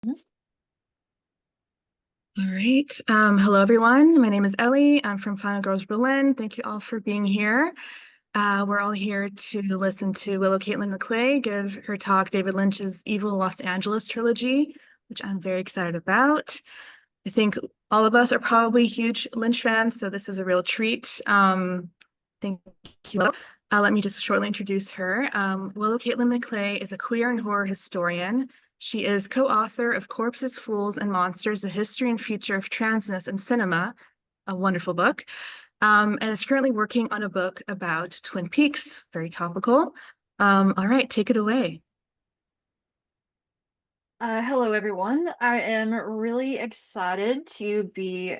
All right. Hello, everyone. My name is Ellie. I'm from Final Girls Berlin. Thank you all for being here. We're all here to listen to Willow Maclay give her talk, David Lynch's Evil Los Angeles trilogy, which I'm very excited about. I think all of us are probably huge Lynch fans, so this is a real treat. Thank you. Let me just shortly introduce her. Willow Maclay is a queer and horror historian. She is co-author of Corpses, Fools, and Monsters, The History and Future of Transness in Cinema, a wonderful book, and is currently working on a book about Twin Peaks, very topical. All right, take it away. Hello, everyone. I am really excited to be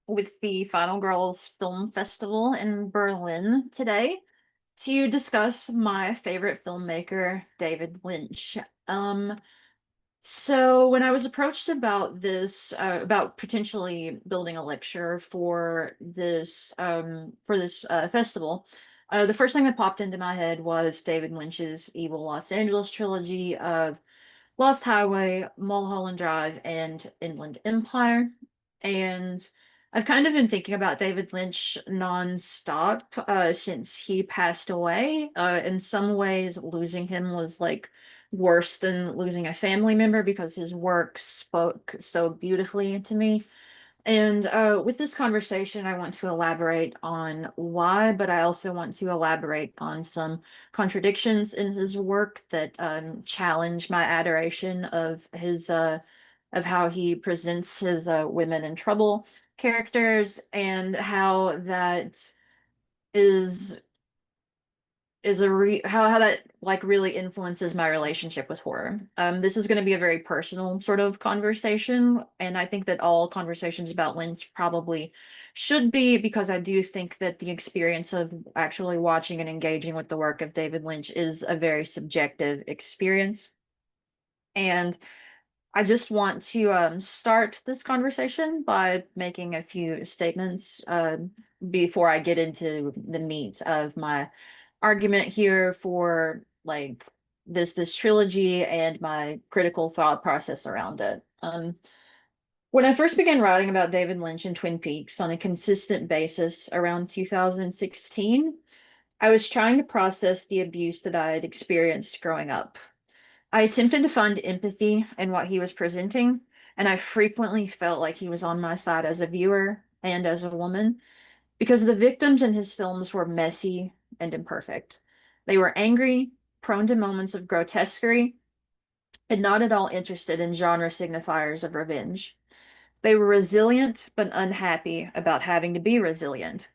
with the Final Girls Film Festival in Berlin today to discuss my favorite filmmaker, David Lynch. So when I was approached about this, about potentially building a lecture for this festival, the first thing that popped into my head was David Lynch's Evil Los Angeles trilogy of Lost Highway, Mulholland Drive, and Inland Empire. And I've kind of been thinking about David Lynch nonstop since he passed away. In some ways, losing him was like worse than losing a family member because his work spoke so beautifully to me. And with this conversation, I want to elaborate on why, but I also want to elaborate on some contradictions in his work that challenge my adoration of his of how he presents his women in trouble characters and how that is how that like really influences my relationship with horror. This is going to be a very personal sort of conversation, and I think that all conversations about Lynch probably should be, because I do think that the experience of actually watching and engaging with the work of David Lynch is a very subjective experience. And I just want to start this conversation by making a few statements before I get into the meat of my argument here for like this trilogy and my critical thought process around it. When I first began writing about David Lynch and Twin Peaks on a consistent basis around 2016, I was trying to process the abuse that I had experienced growing up. I attempted to find empathy in what he was presenting, and I frequently felt like he was on my side as a viewer and as a woman, because the victims in his films were messy and imperfect. They were angry, prone to moments of grotesquerie, and not at all interested in genre signifiers of revenge. They were resilient but unhappy about having to be resilient.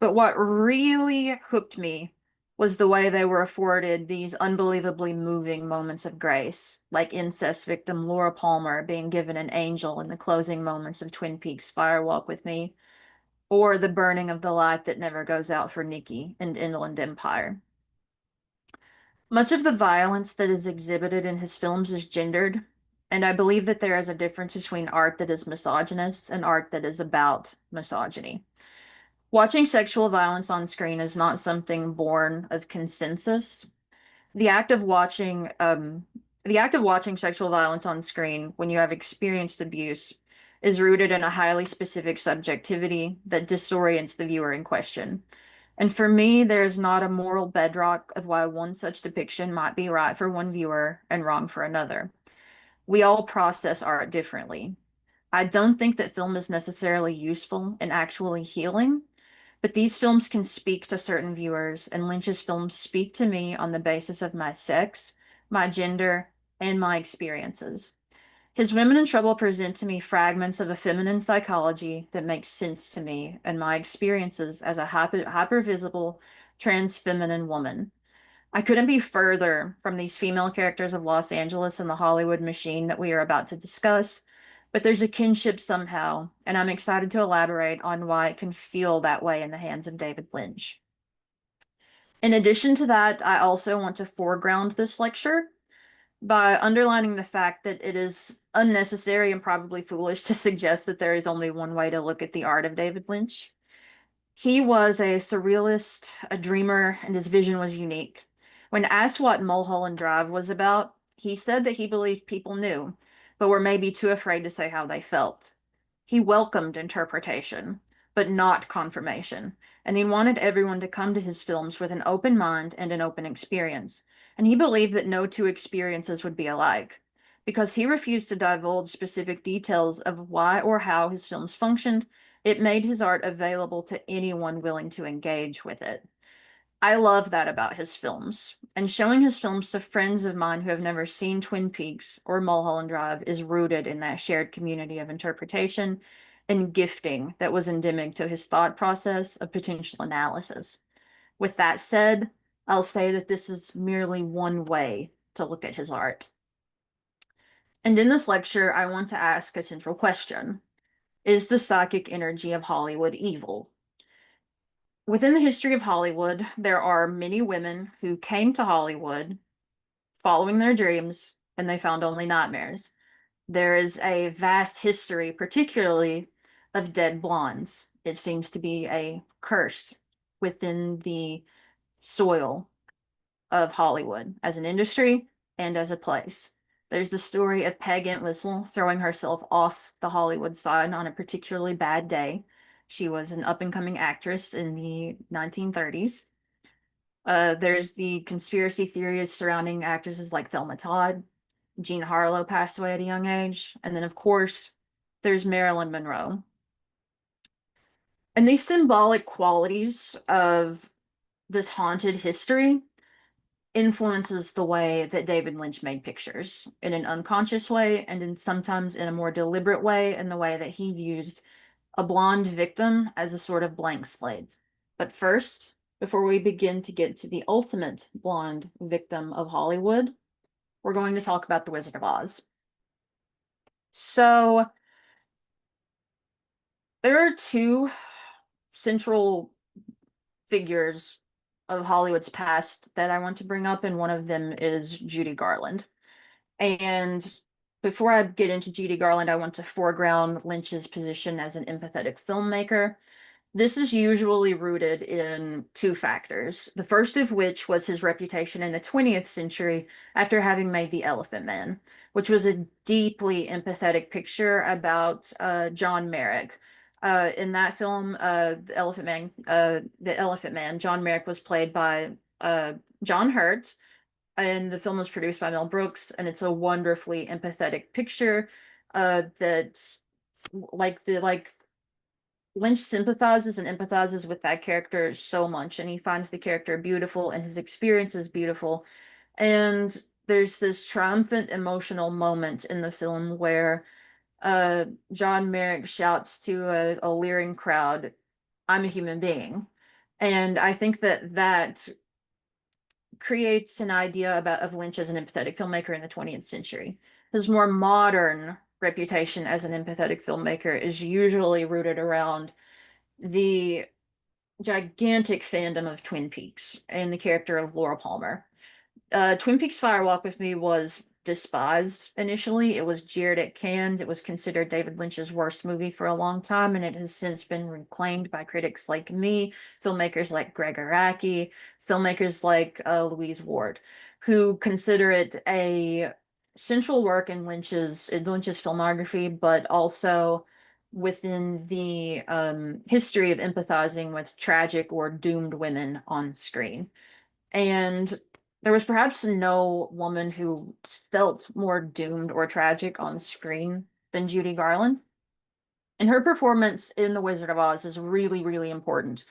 But what really hooked me was the way they were afforded these unbelievably moving moments of grace, like incest victim Laura Palmer being given an angel in the closing moments of Twin Peaks Fire Walk with Me, or the burning of the light that never goes out for Nikki in Inland Empire. Much of the violence that is exhibited in his films is gendered, and I believe that there is a difference between art that is misogynist and art that is about misogyny. Watching sexual violence on screen is not something born of consensus. The act of watching, um, the act of watching sexual violence on screen when you have experienced abuse is rooted in a highly specific subjectivity that disorients the viewer in question. And for me, there is not a moral bedrock of why one such depiction might be right for one viewer and wrong for another. We all process art differently. I don't think that film is necessarily useful in actually healing, but these films can speak to certain viewers, and Lynch's films speak to me on the basis of my sex, my gender, and my experiences. His Women in Trouble present to me fragments of a feminine psychology that makes sense to me and my experiences as a hyper-visible trans feminine woman. I couldn't be further from these female characters of Los Angeles and the Hollywood machine that we are about to discuss, but there's a kinship somehow, and I'm excited to elaborate on why it can feel that way in the hands of David Lynch. In addition to that, I also want to foreground this lecture by underlining the fact that it is unnecessary and probably foolish to suggest that there is only one way to look at the art of David Lynch. He was a surrealist, a dreamer, and his vision was unique. When asked what Mulholland Drive was about, he said that he believed people knew, but were maybe too afraid to say how they felt. He welcomed interpretation, but not confirmation, and he wanted everyone to come to his films with an open mind and an open experience, and he believed that no two experiences would be alike. Because he refused to divulge specific details of why or how his films functioned, it made his art available to anyone willing to engage with it. I love that about his films. And showing his films to friends of mine who have never seen Twin Peaks or Mulholland Drive is rooted in that shared community of interpretation and gifting that was endemic to his thought process of potential analysis. With that said, I'll say that this is merely one way to look at his art. And in this lecture, I want to ask a central question. Is the psychic energy of Hollywood evil? Within the history of Hollywood, there are many women who came to Hollywood following their dreams and they found only nightmares. There is a vast history, particularly of dead blondes. It seems to be a curse within the soil of Hollywood as an industry and as a place. There's the story of Peg Entwistle throwing herself off the Hollywood sign on a particularly bad day. She was an up and coming actress in the 1930s. There's the conspiracy theories surrounding actresses like Thelma Todd. Jean Harlow passed away at a young age. And then, of course, there's Marilyn Monroe. And these symbolic qualities of this haunted history influences the way that David Lynch made pictures in an unconscious way and sometimes in a more deliberate way in the way that he used a blonde victim as a sort of blank slate. But first, before we begin to get to the ultimate blonde victim of Hollywood, we're going to talk about The Wizard of Oz. So, there are two central figures of Hollywood's past that I want to bring up, and one of them is Judy Garland. And before I get into Judy Garland, I want to foreground Lynch's position as an empathetic filmmaker. This is usually rooted in two factors, the first of which was his reputation in the 20th century after having made The Elephant Man, which was a deeply empathetic picture about John Merrick. In that film, The Elephant Man, John Merrick was played by John Hurt, and the film was produced by Mel Brooks, and it's a wonderfully empathetic picture that like Lynch sympathizes and empathizes with that character so much, and he finds the character beautiful and his experience is beautiful. And there's this triumphant emotional moment in the film where John Merrick shouts to a leering crowd, "I'm a human being." And I think that that creates an idea of Lynch as an empathetic filmmaker in the 20th century. His more modern reputation as an empathetic filmmaker is usually rooted around the gigantic fandom of Twin Peaks and the character of Laura Palmer. Twin Peaks Fire Walk with Me was despised initially. It was jeered at Cannes. It was considered David Lynch's worst movie for a long time, and it has since been reclaimed by critics like me, filmmakers like Greg Araki, filmmakers like Louise Ward, who consider it a central work in Lynch's filmography, but also within the history of empathizing with tragic or doomed women on screen. And there was perhaps no woman who felt more doomed or tragic on screen than Judy Garland. And her performance in The Wizard of Oz is really, really important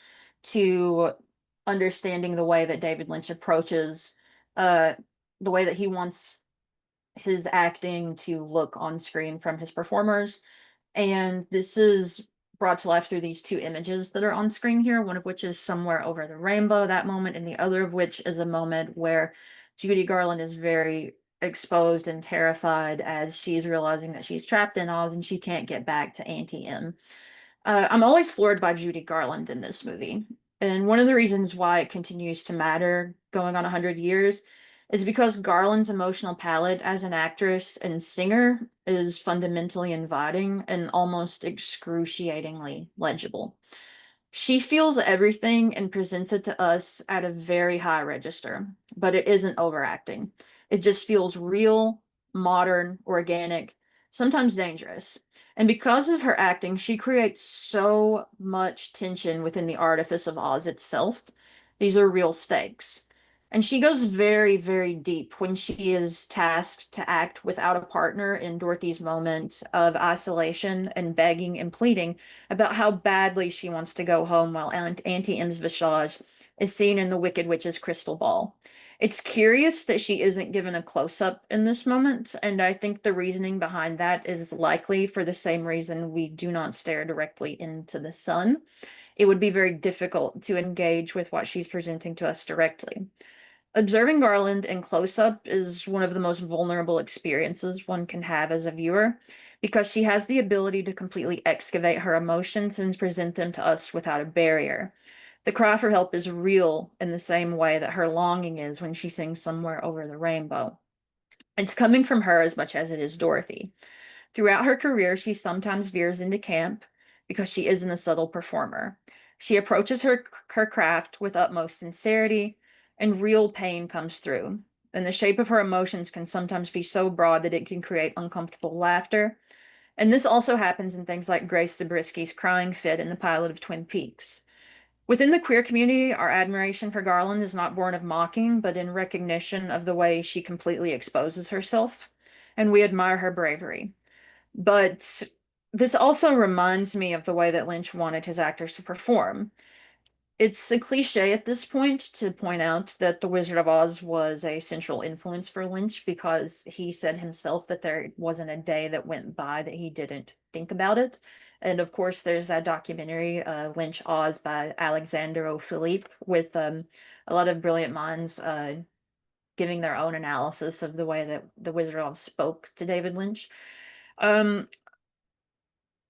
to understanding the way that David Lynch approaches the way that he wants his acting to look on screen from his performers. And this is brought to life through these two images that are on screen here, one of which is Somewhere Over the Rainbow, that moment, and the other of which is a moment where Judy Garland is very exposed and terrified as she's realizing that she's trapped in Oz and she can't get back to Auntie M. I'm always floored by Judy Garland in this movie. And one of the reasons why it continues to matter going on 100 years is because Garland's emotional palette as an actress and singer is fundamentally inviting and almost excruciatingly legible. She feels everything and presents it to us at a very high register, but it isn't overacting. It just feels real, modern, organic, sometimes dangerous. And because of her acting, she creates so much tension within the artifice of Oz itself. These are real stakes. And she goes very, very deep when she is tasked to act without a partner in Dorothy's moment of isolation and begging and pleading about how badly she wants to go home while Auntie M's visage is seen in the Wicked Witch's crystal ball. It's curious that she isn't given a close-up in this moment, and I think the reasoning behind that is likely for the same reason we do not stare directly into the sun. It would be very difficult to engage with what she's presenting to us directly. Observing Garland in close-up is one of the most vulnerable experiences one can have as a viewer, because she has the ability to completely excavate her emotions and present them to us without a barrier. The cry for help is real in the same way that her longing is when she sings Somewhere Over the Rainbow. It's coming from her as much as it is Dorothy. Throughout her career, she sometimes veers into camp because she isn't a subtle performer. She approaches her craft with utmost sincerity, and real pain comes through. And the shape of her emotions can sometimes be so broad that it can create uncomfortable laughter. And this also happens in things like Grace Zabriskie's crying fit in the pilot of Twin Peaks. Within the queer community, our admiration for Garland is not born of mocking, but in recognition of the way she completely exposes herself, and we admire her bravery. But this also reminds me of the way that Lynch wanted his actors to perform. It's a cliche at this point to point out that The Wizard of Oz was a central influence for Lynch, because he said himself that there wasn't a day that went by that he didn't think about it. And of course, there's that documentary, Lynch Oz by Alexander O'Philippe, with a lot of brilliant minds giving their own analysis of the way that The Wizard of Oz spoke to David Lynch. Um,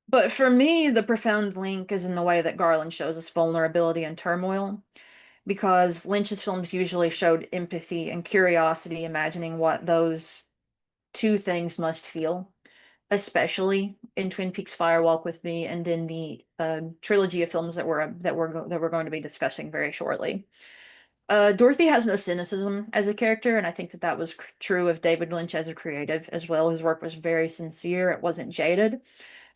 but for me, the profound link is in the way that Garland shows us vulnerability and turmoil, because Lynch's films usually showed empathy and curiosity, imagining what those two things must feel, especially in Twin Peaks Fire Walk with Me and in the trilogy of films that we're going to be discussing very shortly. Dorothy has no cynicism as a character, and I think that that was true of David Lynch as a creative as well. His work was very sincere, it wasn't jaded.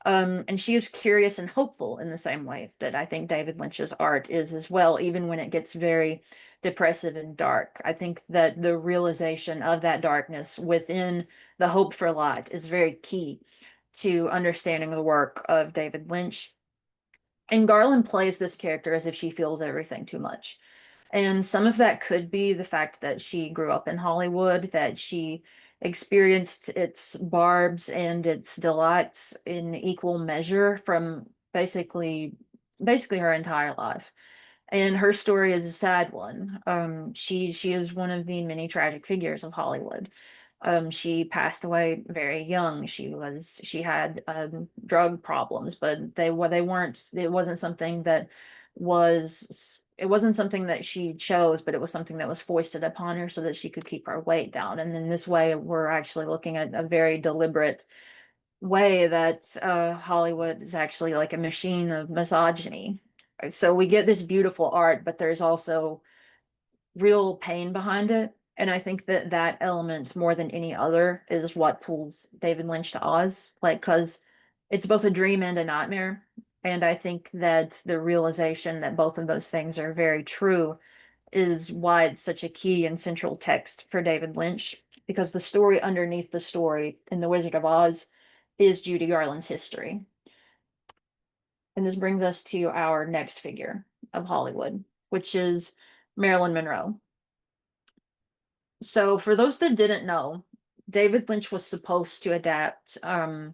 And she is curious and hopeful in the same way that I think David Lynch's art is as well, even when it gets very depressive and dark. I think that the realization of that darkness within the hope for light is very key to understanding the work of David Lynch. And Garland plays this character as if she feels everything too much. And some of that could be the fact that she grew up in Hollywood, that she experienced its barbs and its delights in equal measure from basically her entire life. And her story is a sad one. She is one of the many tragic figures of Hollywood. She passed away very young. She had drug problems, but they weren't. It wasn't something that was. It wasn't something that she chose, but it was something that was foisted upon her so that she could keep her weight down. And in this way, we're actually looking at a very deliberate way that Hollywood is actually like a machine of misogyny. So we get this beautiful art, but there's also real pain behind it. And I think that that element, more than any other, is what pulls David Lynch to Oz. Like, because it's both a dream and a nightmare. And I think that the realization that both of those things are very true is why it's such a key and central text for David Lynch. Because the story underneath the story in The Wizard of Oz is Judy Garland's history. And this brings us to our next figure of Hollywood, which is Marilyn Monroe. So, for those that didn't know, David Lynch was supposed to adapt a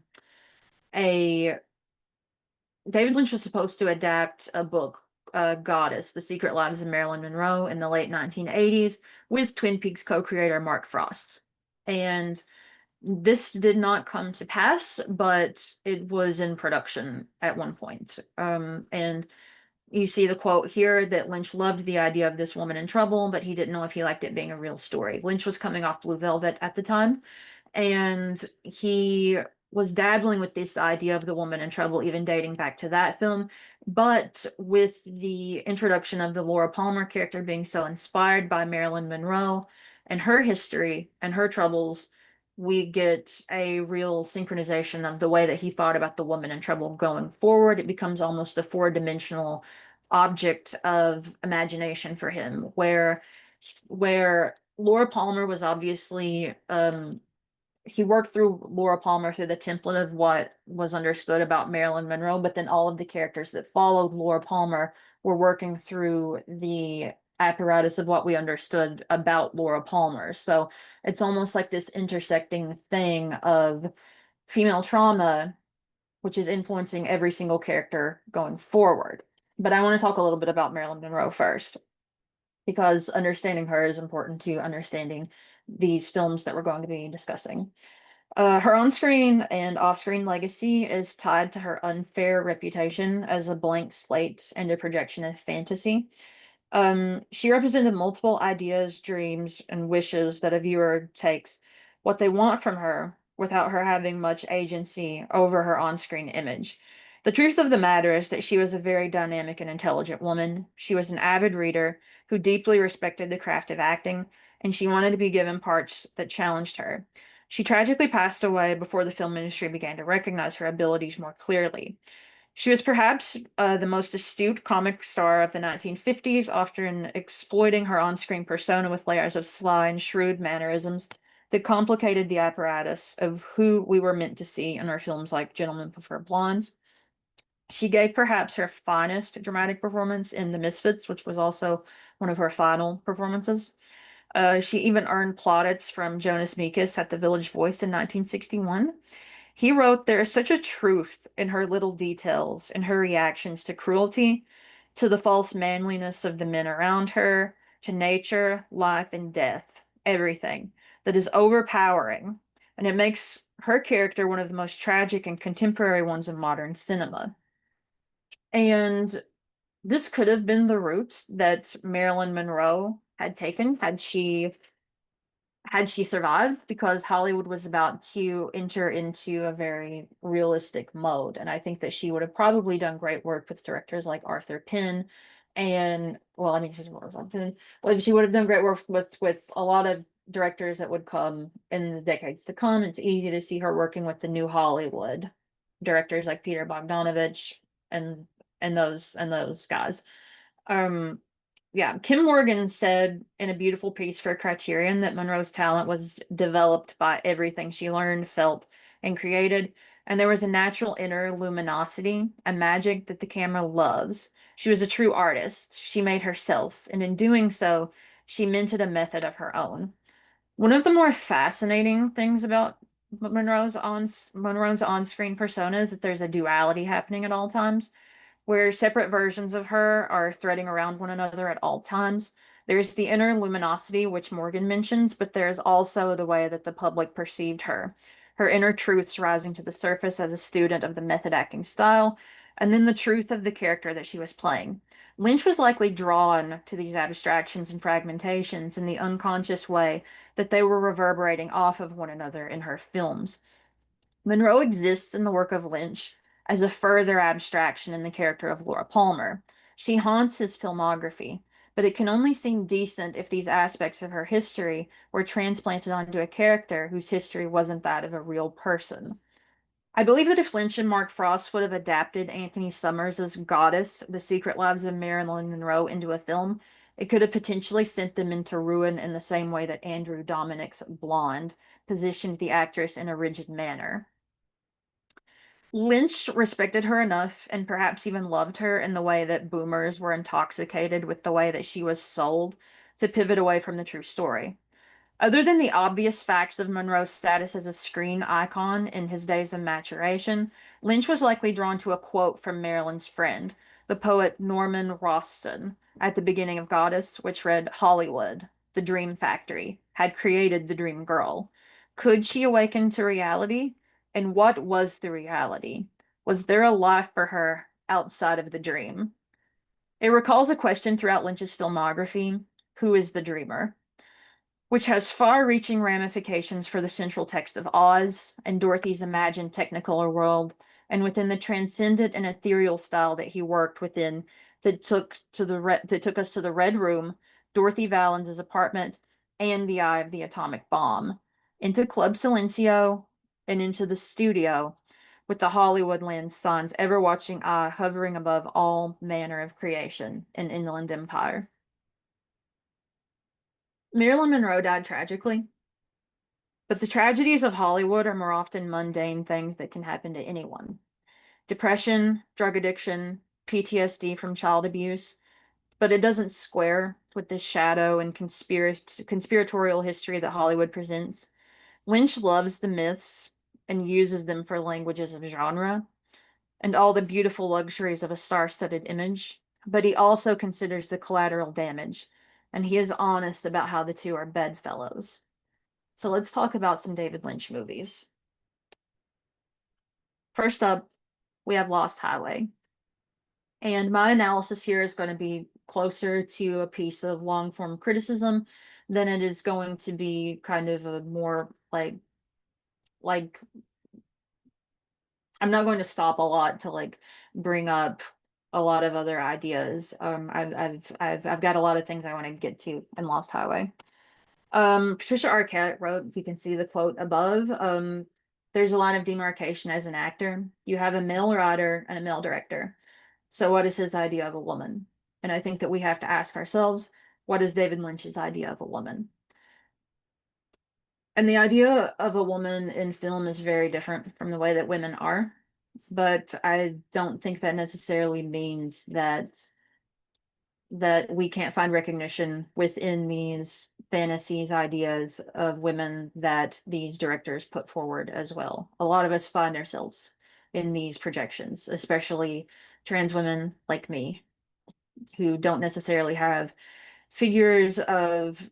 a book, Goddess: The Secret Lives of Marilyn Monroe, in the late 1980s with Twin Peaks co-creator Mark Frost. And this did not come to pass, but it was in production at one point. And you see the quote here that Lynch loved the idea of this woman in trouble, but he didn't know if he liked it being a real story. Lynch was coming off Blue Velvet at the time, and he was dabbling with this idea of the woman in trouble, even dating back to that film. But with the introduction of the Laura Palmer character being so inspired by Marilyn Monroe and her history and her troubles, we get a real synchronization of the way that he thought about the woman in trouble going forward. It becomes almost a four-dimensional object of imagination for him, where Laura Palmer was obviously he worked through Laura Palmer through the template of what was understood about Marilyn Monroe, but then all of the characters that followed Laura Palmer were working through the apparatus of what we understood about Laura Palmer. So it's almost like this intersecting thing of female trauma, which is influencing every single character going forward. But I want to talk a little bit about Marilyn Monroe first, because understanding her is important to understanding these films that we're going to be discussing. Her on-screen and off-screen legacy is tied to her unfair reputation as a blank slate and a projection of fantasy. She represented multiple ideas, dreams, and wishes that a viewer takes what they want from her without her having much agency over her on-screen image. The truth of the matter is that she was a very dynamic and intelligent woman. She was an avid reader who deeply respected the craft of acting, and she wanted to be given parts that challenged her. She tragically passed away before the film industry began to recognize her abilities more clearly. She was perhaps the most astute comic star of the 1950s, often exploiting her on-screen persona with layers of sly and shrewd mannerisms that complicated the apparatus of who we were meant to see in her films like Gentlemen Prefer Blondes. She gave perhaps her finest dramatic performance in The Misfits, which was also one of her final performances. She even earned plaudits from Jonas Mekas at the Village Voice in 1961. He wrote, "There is such a truth in her little details, in her reactions to cruelty, to the false manliness of the men around her, to nature, life, and death, everything, that is overpowering, and it makes her character one of the most tragic and contemporary ones in modern cinema." And this could have been the route that Marilyn Monroe had taken had she survived, because Hollywood was about to enter into a very realistic mode. And I think that she would have probably done great work with directors like Arthur Penn. And well, I mean, she would have done great work with a lot of directors that would come in the decades to come. It's easy to see her working with the new Hollywood directors like Peter Bogdanovich and and those guys. Um, yeah, Kim Morgan said in a beautiful piece for Criterion that Monroe's talent was developed by everything she learned, felt, and created, and there was a natural inner luminosity, a magic that the camera loves. She was a true artist. She made herself, and in doing so, she minted a method of her own. One of the more fascinating things about Monroe's on-screen persona is that there's a duality happening at all times, where separate versions of her are threading around one another at all times. There's the inner luminosity, which Morgan mentions, but there's also the way that the public perceived her, her inner truths rising to the surface as a student of the method acting style, and then the truth of the character that she was playing. Lynch was likely drawn to these abstractions and fragmentations in the unconscious way that they were reverberating off of one another in her films. Monroe exists in the work of Lynch as a further abstraction in the character of Laura Palmer. She haunts his filmography, but it can only seem decent if these aspects of her history were transplanted onto a character whose history wasn't that of a real person. I believe that if Lynch and Mark Frost would have adapted Anthony Summers' Goddess, The Secret Lives of Marilyn Monroe into a film, it could have potentially sent them into ruin in the same way that Andrew Dominik's Blonde positioned the actress in a rigid manner. Lynch respected her enough and perhaps even loved her in the way that boomers were intoxicated with the way that she was sold to pivot away from the true story. Other than the obvious facts of Monroe's status as a screen icon in his days of maturation, Lynch was likely drawn to a quote from Marilyn's friend, the poet Norman Ralston, at the beginning of Goddess, which read, "Hollywood, the dream factory, had created the dream girl. Could she awaken to reality? And what was the reality? Was there a life for her outside of the dream?" It recalls a question throughout Lynch's filmography: who is the dreamer? Which has far-reaching ramifications for the central text of Oz and Dorothy's imagined Technicolor world, and within the transcendent and ethereal style that he worked within that took us to the Red Room, Dorothy Valens' apartment, and the Eye of the Atomic Bomb. into Club Silencio, and into the studio, with the Hollywoodland sun's ever-watching eye hovering above all manner of creation in Inland Empire. Marilyn Monroe died tragically, but the tragedies of Hollywood are more often mundane things that can happen to anyone. Depression, drug addiction, PTSD from child abuse, but it doesn't square with the shadow and conspiratorial history that Hollywood presents. Lynch loves the myths and uses them for languages of genre and all the beautiful luxuries of a star-studded image, but he also considers the collateral damage, and he is honest about how the two are bedfellows. So let's talk about some David Lynch movies. First up, we have Lost Highway. And my analysis here is going to be closer to a piece of long form criticism than it is going to be kind of a more like I'm not going to stop a lot to like bring up a lot of other ideas. I've got a lot of things I want to get to in Lost Highway. Patricia Arquette wrote, you can see the quote above. There's a line of demarcation as an actor. You have a male writer and a male director. So what is his idea of a woman? And I think that we have to ask ourselves, what is David Lynch's idea of a woman? And the idea of a woman in film is very different from the way that women are. But I don't think that necessarily means that we can't find recognition within these fantasies, ideas of women that these directors put forward as well. A lot of us find ourselves in these projections, especially trans women like me, who don't necessarily have figures of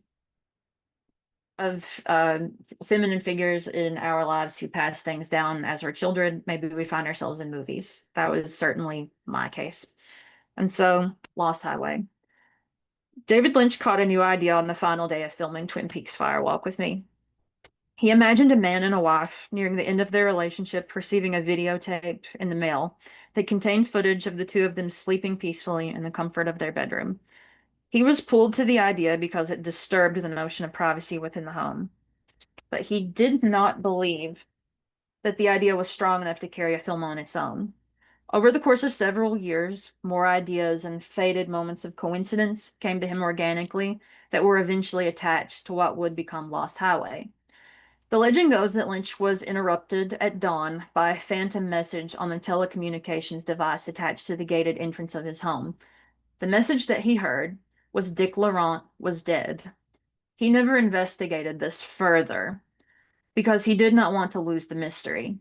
feminine figures in our lives who pass things down as our children. Maybe we find ourselves in movies. That was certainly my case. And so, Lost Highway. David Lynch caught a new idea on the final day of filming Twin Peaks Fire Walk with Me. He imagined a man and a wife nearing the end of their relationship receiving a videotape in the mail that contained footage of the two of them sleeping peacefully in the comfort of their bedroom. He was pulled to the idea because it disturbed the notion of privacy within the home. But he did not believe that the idea was strong enough to carry a film on its own. Over the course of several years, more ideas and faded moments of coincidence came to him organically that were eventually attached to what would become Lost Highway. The legend goes that Lynch was interrupted at dawn by a phantom message on the telecommunications device attached to the gated entrance of his home. The message that he heard was Dick Laurent was dead. He never investigated this further because he did not want to lose the mystery.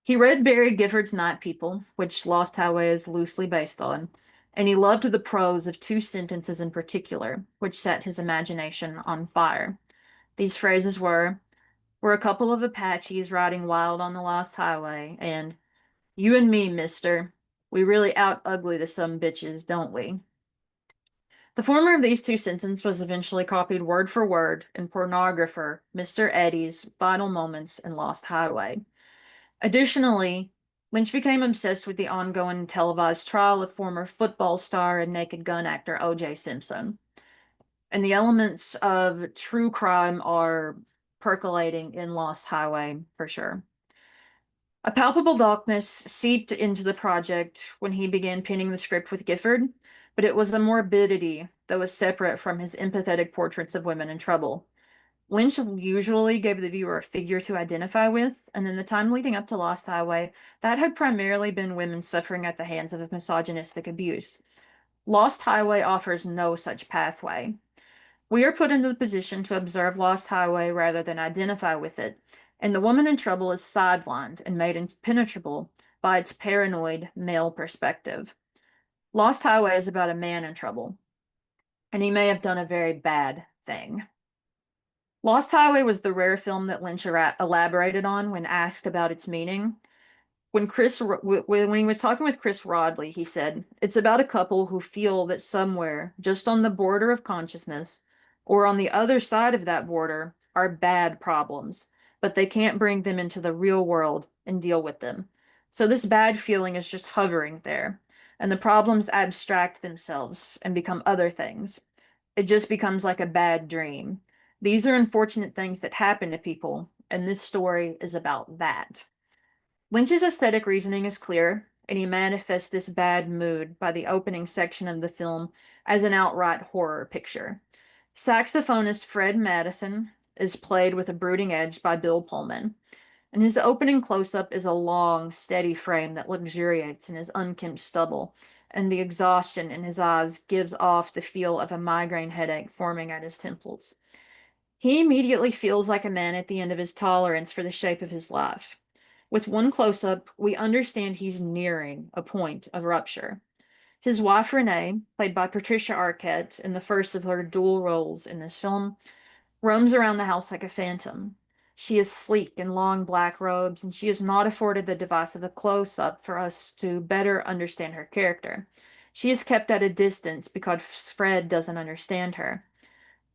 He read Barry Gifford's Night People, which Lost Highway is loosely based on, and he loved the prose of two sentences in particular, which set his imagination on fire. These phrases were, "We're a couple of Apaches riding wild on the Lost Highway," and "You and me, mister, we really out-ugly the some bitches, don't we?" The former of these two sentences was eventually copied word for word in pornographer Mr. Eddie's final moments in Lost Highway. Additionally, Lynch became obsessed with the ongoing televised trial of former football star and Naked Gun actor O.J. Simpson. And the elements of true crime are percolating in Lost Highway for sure. A palpable darkness seeped into the project when he began penning the script with Gifford, but it was a morbidity that was separate from his empathetic portraits of women in trouble. Lynch usually gave the viewer a figure to identify with, and in the time leading up to Lost Highway, that had primarily been women suffering at the hands of misogynistic abuse. Lost Highway offers no such pathway. We are put into the position to observe Lost Highway rather than identify with it, and the woman in trouble is sidelined and made impenetrable by its paranoid male perspective. Lost Highway is about a man in trouble, and he may have done a very bad thing. Lost Highway was the rare film that Lynch elaborated on when asked about its meaning. When he was talking with Chris Rodley, he said, "It's about a couple who feel that somewhere, just on the border of consciousness, or on the other side of that border, are bad problems, but they can't bring them into the real world and deal with them. So this bad feeling is just hovering there, and the problems abstract themselves and become other things. It just becomes like a bad dream. These are unfortunate things that happen to people, and this story is about that. Lynch's aesthetic reasoning is clear, and he manifests this bad mood by the opening section of the film as an outright horror picture. Saxophonist Fred Madison is played with a brooding edge by Bill Pullman, and his opening close-up is a long, steady frame that luxuriates in his unkempt stubble, and the exhaustion in his eyes gives off the feel of a migraine headache forming at his temples. He immediately feels like a man at the end of his tolerance for the shape of his life. With one close-up, we understand he's nearing a point of rupture. His wife Renee, played by Patricia Arquette in the first of her dual roles in this film, roams around the house like a phantom. She is sleek in long black robes, and she is not afforded the device of a close-up for us to better understand her character. She is kept at a distance because Fred doesn't understand her.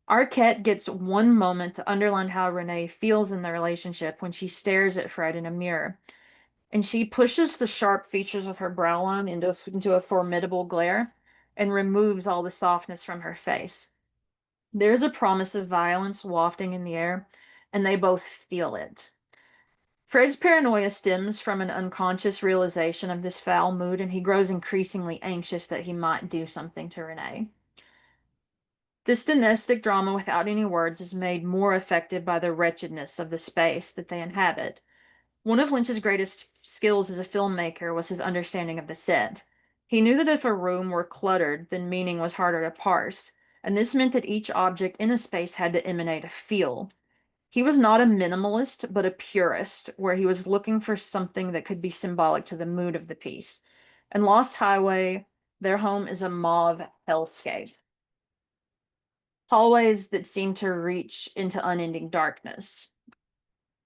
Arquette gets one moment to underline how Renee feels in the relationship when she stares at Fred in a mirror, and she pushes the sharp features of her brow line into a formidable glare and removes all the softness from her face. There's a promise of violence wafting in the air, and they both feel it. Fred's paranoia stems from an unconscious realization of this foul mood, and he grows increasingly anxious that he might do something to Renee. This domestic drama without any words is made more effective by the wretchedness of the space that they inhabit. One of Lynch's greatest skills as a filmmaker was his understanding of the set. He knew that if a room were cluttered, then meaning was harder to parse, and this meant that each object in a space had to emanate a feel. He was not a minimalist, but a purist, where he was looking for something that could be symbolic to the mood of the piece. In Lost Highway, their home is a mauve hellscape. Hallways that seem to reach into unending darkness.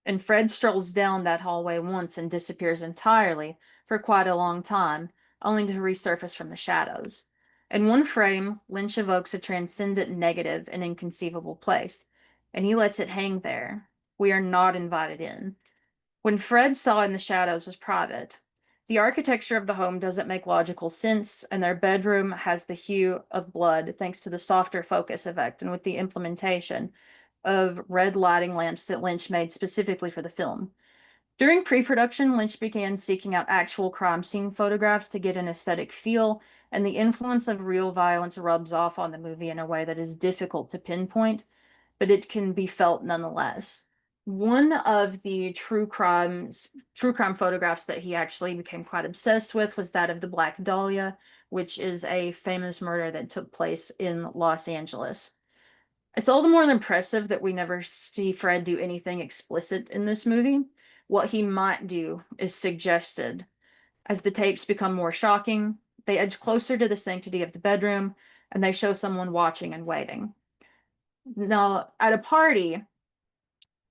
And Fred strolls down that hallway once and disappears entirely for quite a long time, only to resurface from the shadows. In one frame, Lynch evokes a transcendent negative and inconceivable place, and he lets it hang there. We are not invited in. When Fred saw in the shadows was private. The architecture of the home doesn't make logical sense, and their bedroom has the hue of blood thanks to the softer focus effect and with the implementation of red lighting lamps that Lynch made specifically for the film. During pre-production, Lynch began seeking out actual crime scene photographs to get an aesthetic feel, and the influence of real violence rubs off on the movie in a way that is difficult to pinpoint, but it can be felt nonetheless. One of the true crime photographs that he actually became quite obsessed with was that of the Black Dahlia, which is a famous murder that took place in Los Angeles. It's all the more impressive that we never see Fred do anything explicit in this movie. What he might do is suggested. As the tapes become more shocking, they edge closer to the sanctity of the bedroom, and they show someone watching and waiting. Now, at a party,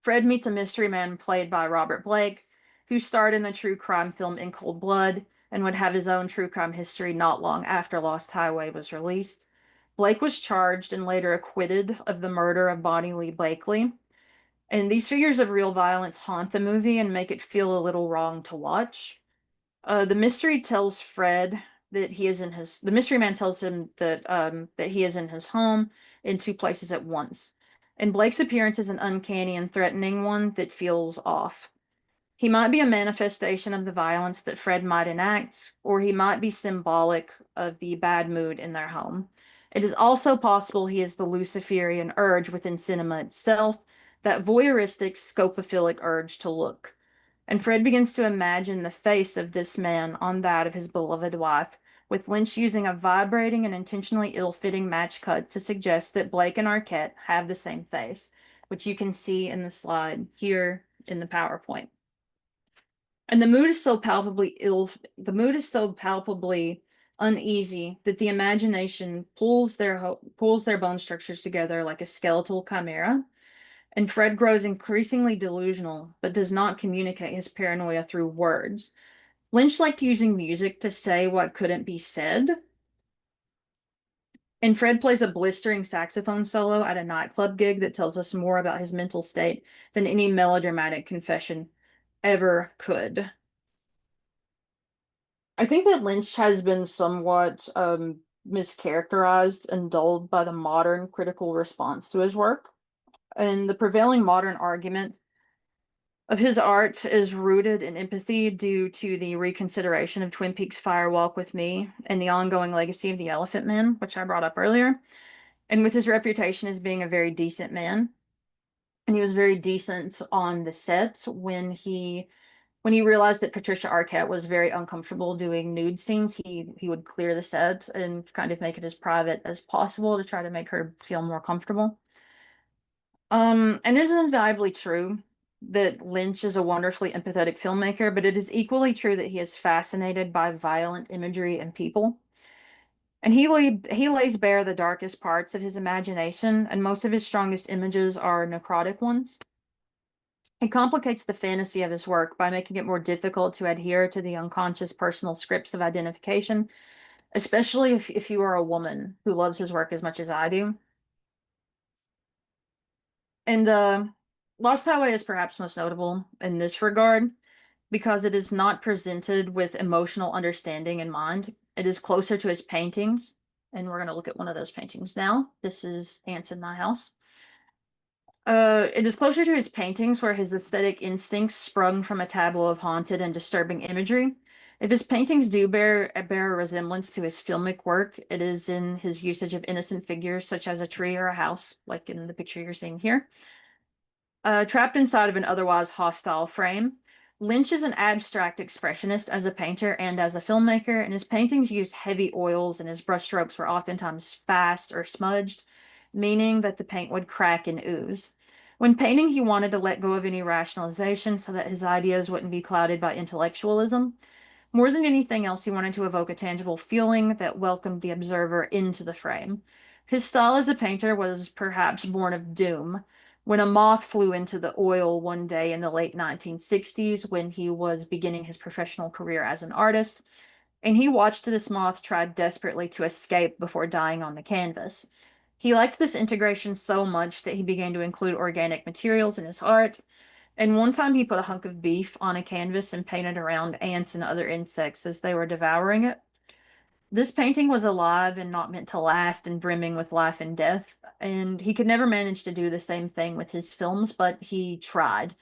Fred meets a mystery man played by Robert Blake, who starred in the true crime film In Cold Blood and would have his own true crime history not long after Lost Highway was released. Blake was charged and later acquitted of the murder of Bonnie Lee Blakely. And these figures of real violence haunt the movie and make it feel a little wrong to watch. The mystery tells Fred that he is in his. The mystery man tells him that he is in his home in two places at once, and Blake's appearance is an uncanny and threatening one that feels off. He might be a manifestation of the violence that Fred might enact, or he might be symbolic of the bad mood in their home. It is also possible he is the Luciferian urge within cinema itself, that voyeuristic, scopophilic urge to look. And Fred begins to imagine the face of this man on that of his beloved wife, with Lynch using a vibrating and intentionally ill-fitting match cut to suggest that Blake and Arquette have the same face, which you can see in the slide here in the PowerPoint. And the mood is so palpably uneasy that the imagination pulls their bone structures together like a skeletal chimera. And Fred grows increasingly delusional, but does not communicate his paranoia through words. Lynch liked using music to say what couldn't be said. And Fred plays a blistering saxophone solo at a nightclub gig that tells us more about his mental state than any melodramatic confession ever could. I think that Lynch has been somewhat mischaracterized and dulled by the modern critical response to his work. And the prevailing modern argument of his art is rooted in empathy due to the reconsideration of Twin Peaks' Fire Walk with Me and the ongoing legacy of the Elephant Man, which I brought up earlier, and with his reputation as being a very decent man. And he was very decent on the set when he realized that Patricia Arquette was very uncomfortable doing nude scenes, he would clear the set and kind of make it as private as possible to try to make her feel more comfortable. And it is undeniably true that Lynch is a wonderfully empathetic filmmaker, but it is equally true that he is fascinated by violent imagery and people. And he lays bare the darkest parts of his imagination, and most of his strongest images are necrotic ones. He complicates the fantasy of his work by making it more difficult to adhere to the unconscious personal scripts of identification, especially if you are a woman who loves his work as much as I do. And Lost Highway is perhaps most notable in this regard because it is not presented with emotional understanding in mind. It is closer to his paintings, and we're going to look at one of those paintings now. This is Ants in My House. It is closer to his paintings where his aesthetic instincts sprung from a tableau of haunted and disturbing imagery. If his paintings do bear a resemblance to his filmic work, it is in his usage of innocent figures such as a tree or a house, like in the picture you're seeing here. Trapped inside of an otherwise hostile frame, Lynch is an abstract expressionist as a painter and as a filmmaker, and his paintings use heavy oils and his brushstrokes were oftentimes fast or smudged, meaning that the paint would crack and ooze. When painting, he wanted to let go of any rationalization so that his ideas wouldn't be clouded by intellectualism. More than anything else, he wanted to evoke a tangible feeling that welcomed the observer into the frame. His style as a painter was perhaps born of doom. When a moth flew into the oil one day in the late 1960s, when he was beginning his professional career as an artist, and he watched this moth try desperately to escape before dying on the canvas. He liked this integration so much that he began to include organic materials in his art, and one time he put a hunk of beef on a canvas and painted around ants and other insects as they were devouring it. This painting was alive and not meant to last and brimming with life and death, and he could never manage to do the same thing with his films, but he tried.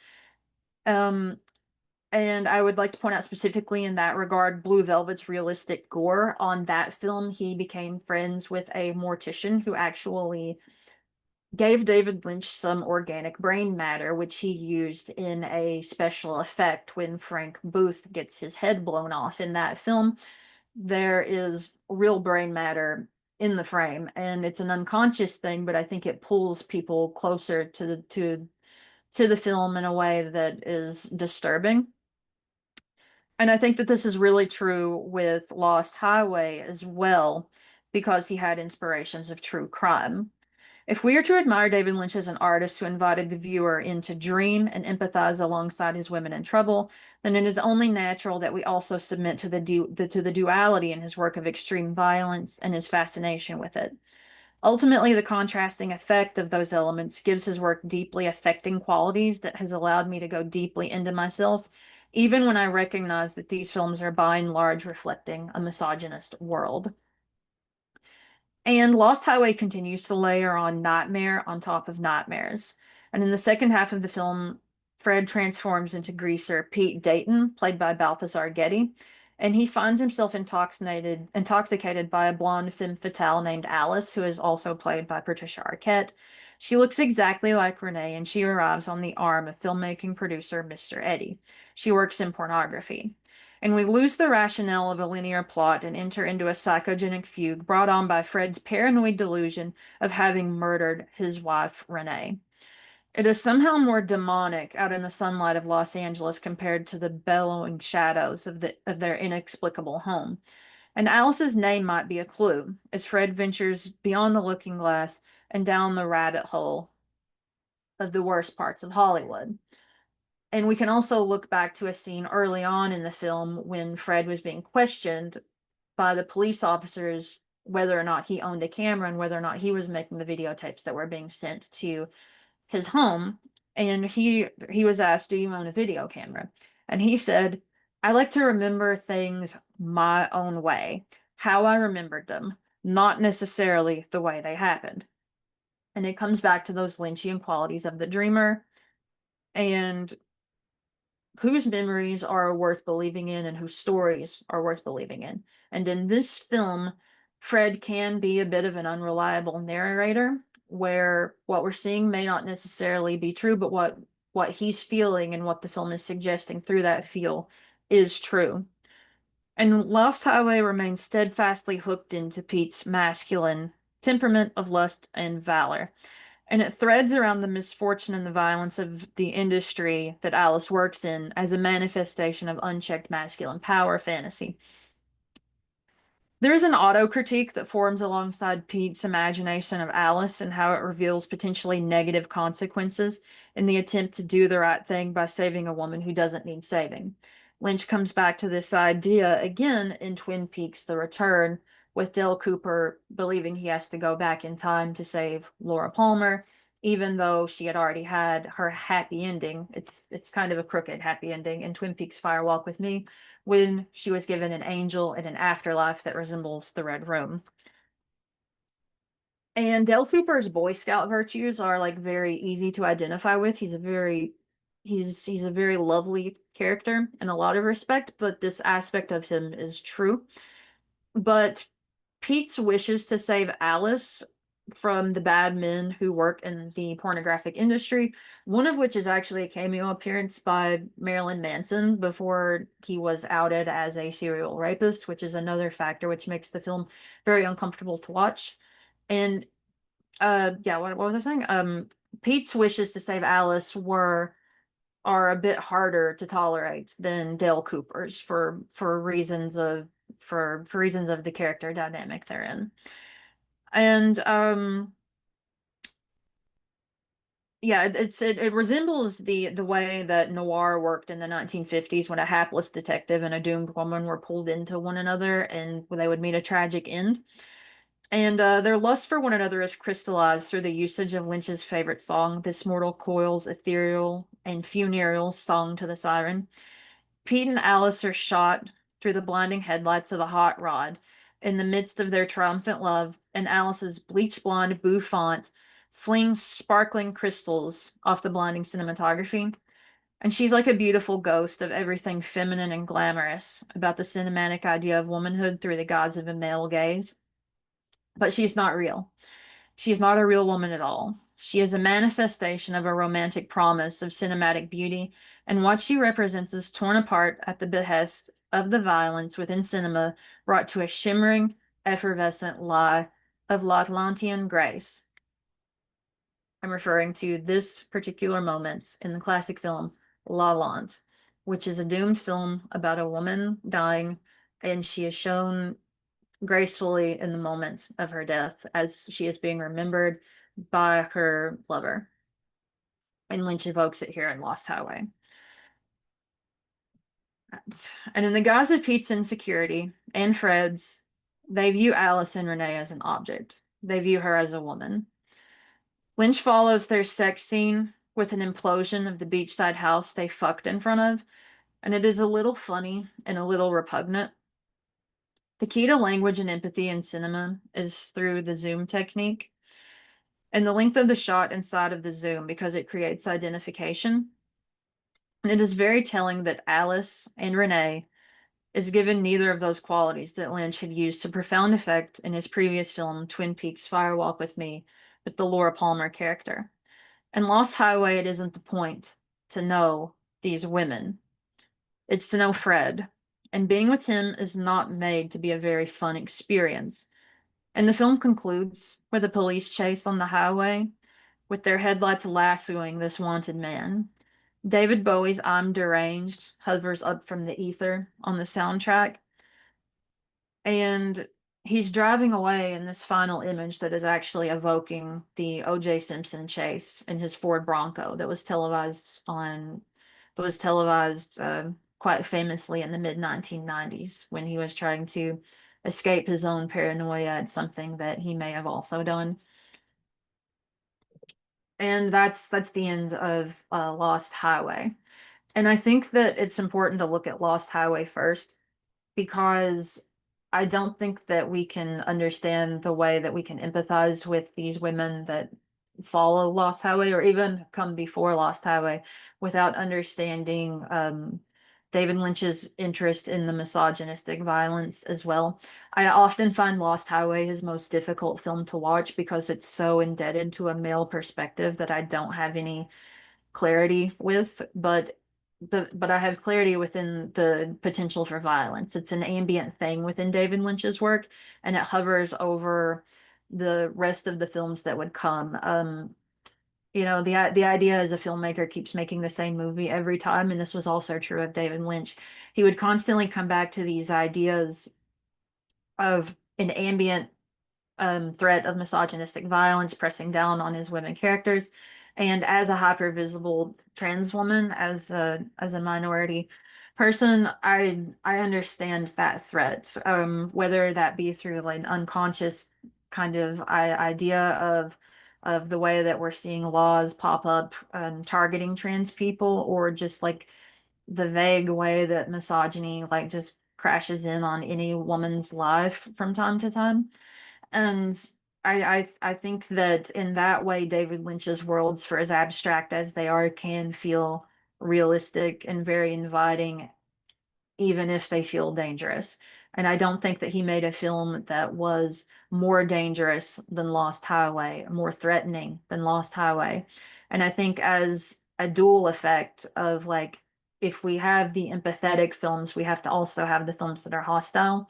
Um, and I would like to point out specifically in that regard, Blue Velvet's realistic gore. On that film, he became friends with a mortician who actually gave David Lynch some organic brain matter, which he used in a special effect when Frank Booth gets his head blown off in that film. There is real brain matter in the frame, and it's an unconscious thing, but I think it pulls people closer to the film in a way that is disturbing. And I think that this is really true with Lost Highway as well, because he had inspirations of true crime. If we are to admire David Lynch as an artist who invited the viewer in to dream and empathize alongside his women in trouble, then it is only natural that we also submit to the duality in his work of extreme violence and his fascination with it. Ultimately, the contrasting effect of those elements gives his work deeply affecting qualities that has allowed me to go deeply into myself, even when I recognize that these films are by and large reflecting a misogynist world. And Lost Highway continues to layer on nightmare on top of nightmares. And in the second half of the film, Fred transforms into greaser Pete Dayton, played by Balthazar Getty, and he finds himself intoxicated by a blonde femme fatale named Alice, who is also played by Patricia Arquette. She looks exactly like Renee, and she arrives on the arm of filmmaking producer Mr. Eddie. She works in pornography. And we lose the rationale of a linear plot and enter into a psychogenic fugue brought on by Fred's paranoid delusion of having murdered his wife, Renee. It is somehow more demonic out in the sunlight of Los Angeles compared to the bellowing shadows of their inexplicable home. And Alice's name might be a clue as Fred ventures beyond the looking glass and down the rabbit hole of the worst parts of Hollywood. And we can also look back to a scene early on in the film when Fred was being questioned by the police officers whether or not he owned a camera and whether or not he was making the videotapes that were being sent to his home. And he was asked, "Do you own a video camera?" And he said, "I like to remember things my own way, how I remembered them, not necessarily the way they happened." And it comes back to those Lynchian qualities of the dreamer and whose memories are worth believing in and whose stories are worth believing in. And in this film, Fred can be a bit of an unreliable narrator where what we're seeing may not necessarily be true, but what he's feeling and what the film is suggesting through that feel is true. And Lost Highway remains steadfastly hooked into Pete's masculine temperament of lust and valor. And it threads around the misfortune and the violence of the industry that Alice works in as a manifestation of unchecked masculine power fantasy. There is an auto-critique that forms alongside Pete's imagination of Alice and how it reveals potentially negative consequences in the attempt to do the right thing by saving a woman who doesn't need saving. Lynch comes back to this idea again in Twin Peaks: The Return, with Dale Cooper believing he has to go back in time to save Laura Palmer, even though she had already had her happy ending. It's kind of a crooked happy ending in Twin Peaks Fire Walk with Me, when she was given an angel in an afterlife that resembles the Red Room. And Dale Cooper's Boy Scout virtues are like very easy to identify with. He's a very lovely character in a lot of respect, but this aspect of him is true. But Pete's wishes to save Alice from the bad men who work in the pornographic industry, one of which is actually a cameo appearance by Marilyn Manson before he was outed as a serial rapist, which is another factor which makes the film very uncomfortable to watch. And yeah, what was I saying? Pete's wishes to save Alice were are a bit harder to tolerate than Dale Cooper's for reasons of for reasons of the character dynamic therein. And yeah, it resembles the way that noir worked in the 1950s when a hapless detective and a doomed woman were pulled into one another and they would meet a tragic end. And their lust for one another is crystallized through the usage of Lynch's favorite song, This Mortal Coil's ethereal and funereal song to the siren. Pete and Alice are shot through the blinding headlights of a hot rod in the midst of their triumphant love, and Alice's bleach blonde bouffant flings sparkling crystals off the blinding cinematography. And she's like a beautiful ghost of everything feminine and glamorous about the cinematic idea of womanhood through the guise of a male gaze. But she's not real. She's not a real woman at all. She is a manifestation of a romantic promise of cinematic beauty, and what she represents is torn apart at the behest of the violence within cinema, brought to a shimmering, effervescent lie of L'Atlantean grace. I'm referring to this particular moment in the classic film La Land, which is a doomed film about a woman dying, and she is shown gracefully in the moment of her death as she is being remembered by her lover. And Lynch evokes it here in Lost Highway. And in the guise of Pete's insecurity and Fred's, they view Alice and Renee as an object. They view her as a woman. Lynch follows their sex scene with an implosion of the beachside house they fucked in front of, and it is a little funny and a little repugnant. The key to language and empathy in cinema is through the zoom technique and the length of the shot inside of the zoom because it creates identification. And it is very telling that Alice and Renee is given neither of those qualities that Lynch had used to profound effect in his previous film, Twin Peaks Fire Walk with Me, with the Laura Palmer character. In Lost Highway, it isn't the point to know these women. It's to know Fred. And being with him is not made to be a very fun experience. And the film concludes with a police chase on the highway, with their headlights lassoing this wanted man. David Bowie's I'm Deranged hovers up from the ether on the soundtrack, and he's driving away in this final image that is actually evoking the O.J. Simpson chase in his Ford Bronco that was televised quite famously in the mid 1990s when he was trying to escape his own paranoia at something that he may have also done. And that's the end of Lost Highway. And I think that it's important to look at Lost Highway first because I don't think that we can understand the way that we can empathize with these women that follow Lost Highway or even come before Lost Highway without understanding David Lynch's interest in the misogynistic violence as well. I often find Lost Highway his most difficult film to watch because it's so indebted to a male perspective that I don't have any clarity with, but I have clarity within the potential for violence. It's an ambient thing within David Lynch's work, and it hovers over the rest of the films that would come. The idea as a filmmaker keeps making the same movie every time, and this was also true of David Lynch. He would constantly come back to these ideas of an ambient threat of misogynistic violence pressing down on his women characters. And as a hyper visible trans woman, as a minority person, I understand that threat, whether that be through like an unconscious kind of idea of the way that we're seeing laws pop up targeting trans people, or just like the vague way that misogyny like just crashes in on any woman's life from time to time. And I think that in that way, David Lynch's worlds, for as abstract as they are, can feel realistic and very inviting, even if they feel dangerous. And I don't think that he made a film that was more dangerous than Lost Highway, more threatening than Lost Highway. And I think as a dual effect of like, if we have the empathetic films, we have to also have the films that are hostile.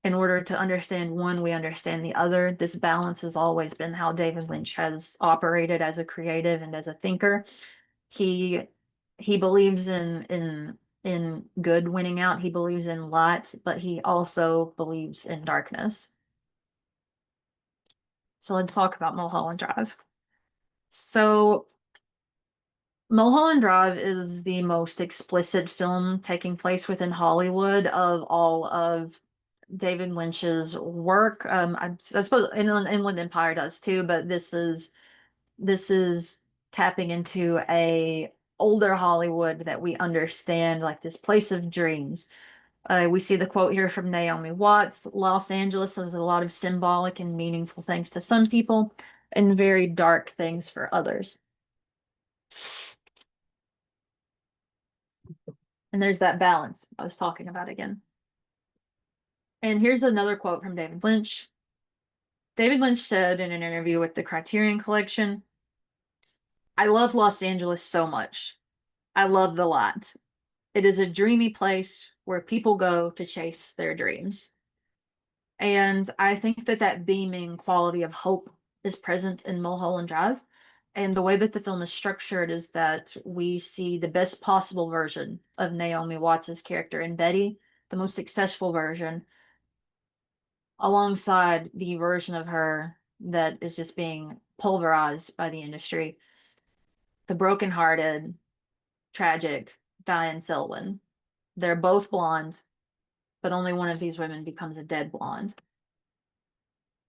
In order to understand one, we understand the other. This balance has always been how David Lynch has operated as a creative and as a thinker. He he believes in good winning out. He believes in light, but he also believes in darkness. So let's talk about Mulholland Drive. So Mulholland Drive is the most explicit film taking place within Hollywood of all of David Lynch's work. I suppose Inland Empire does too, but this is tapping into a older Hollywood that we understand, like this place of dreams. We see the quote here from Naomi Watts: Los Angeles has a lot of symbolic and meaningful things to some people and very dark things for others. And there's that balance I was talking about again. And here's another quote from David Lynch. David Lynch said in an interview with the Criterion Collection, "I love Los Angeles so much. I love the lot. It is a dreamy place where people go to chase their dreams." And I think that that beaming quality of hope is present in Mulholland Drive. And the way that the film is structured is that we see the best possible version of Naomi Watts's character in Betty, the most successful version, alongside the version of her that is just being pulverized by the industry, the brokenhearted, tragic Diane Selwyn. They're both blonde, but only one of these women becomes a dead blonde.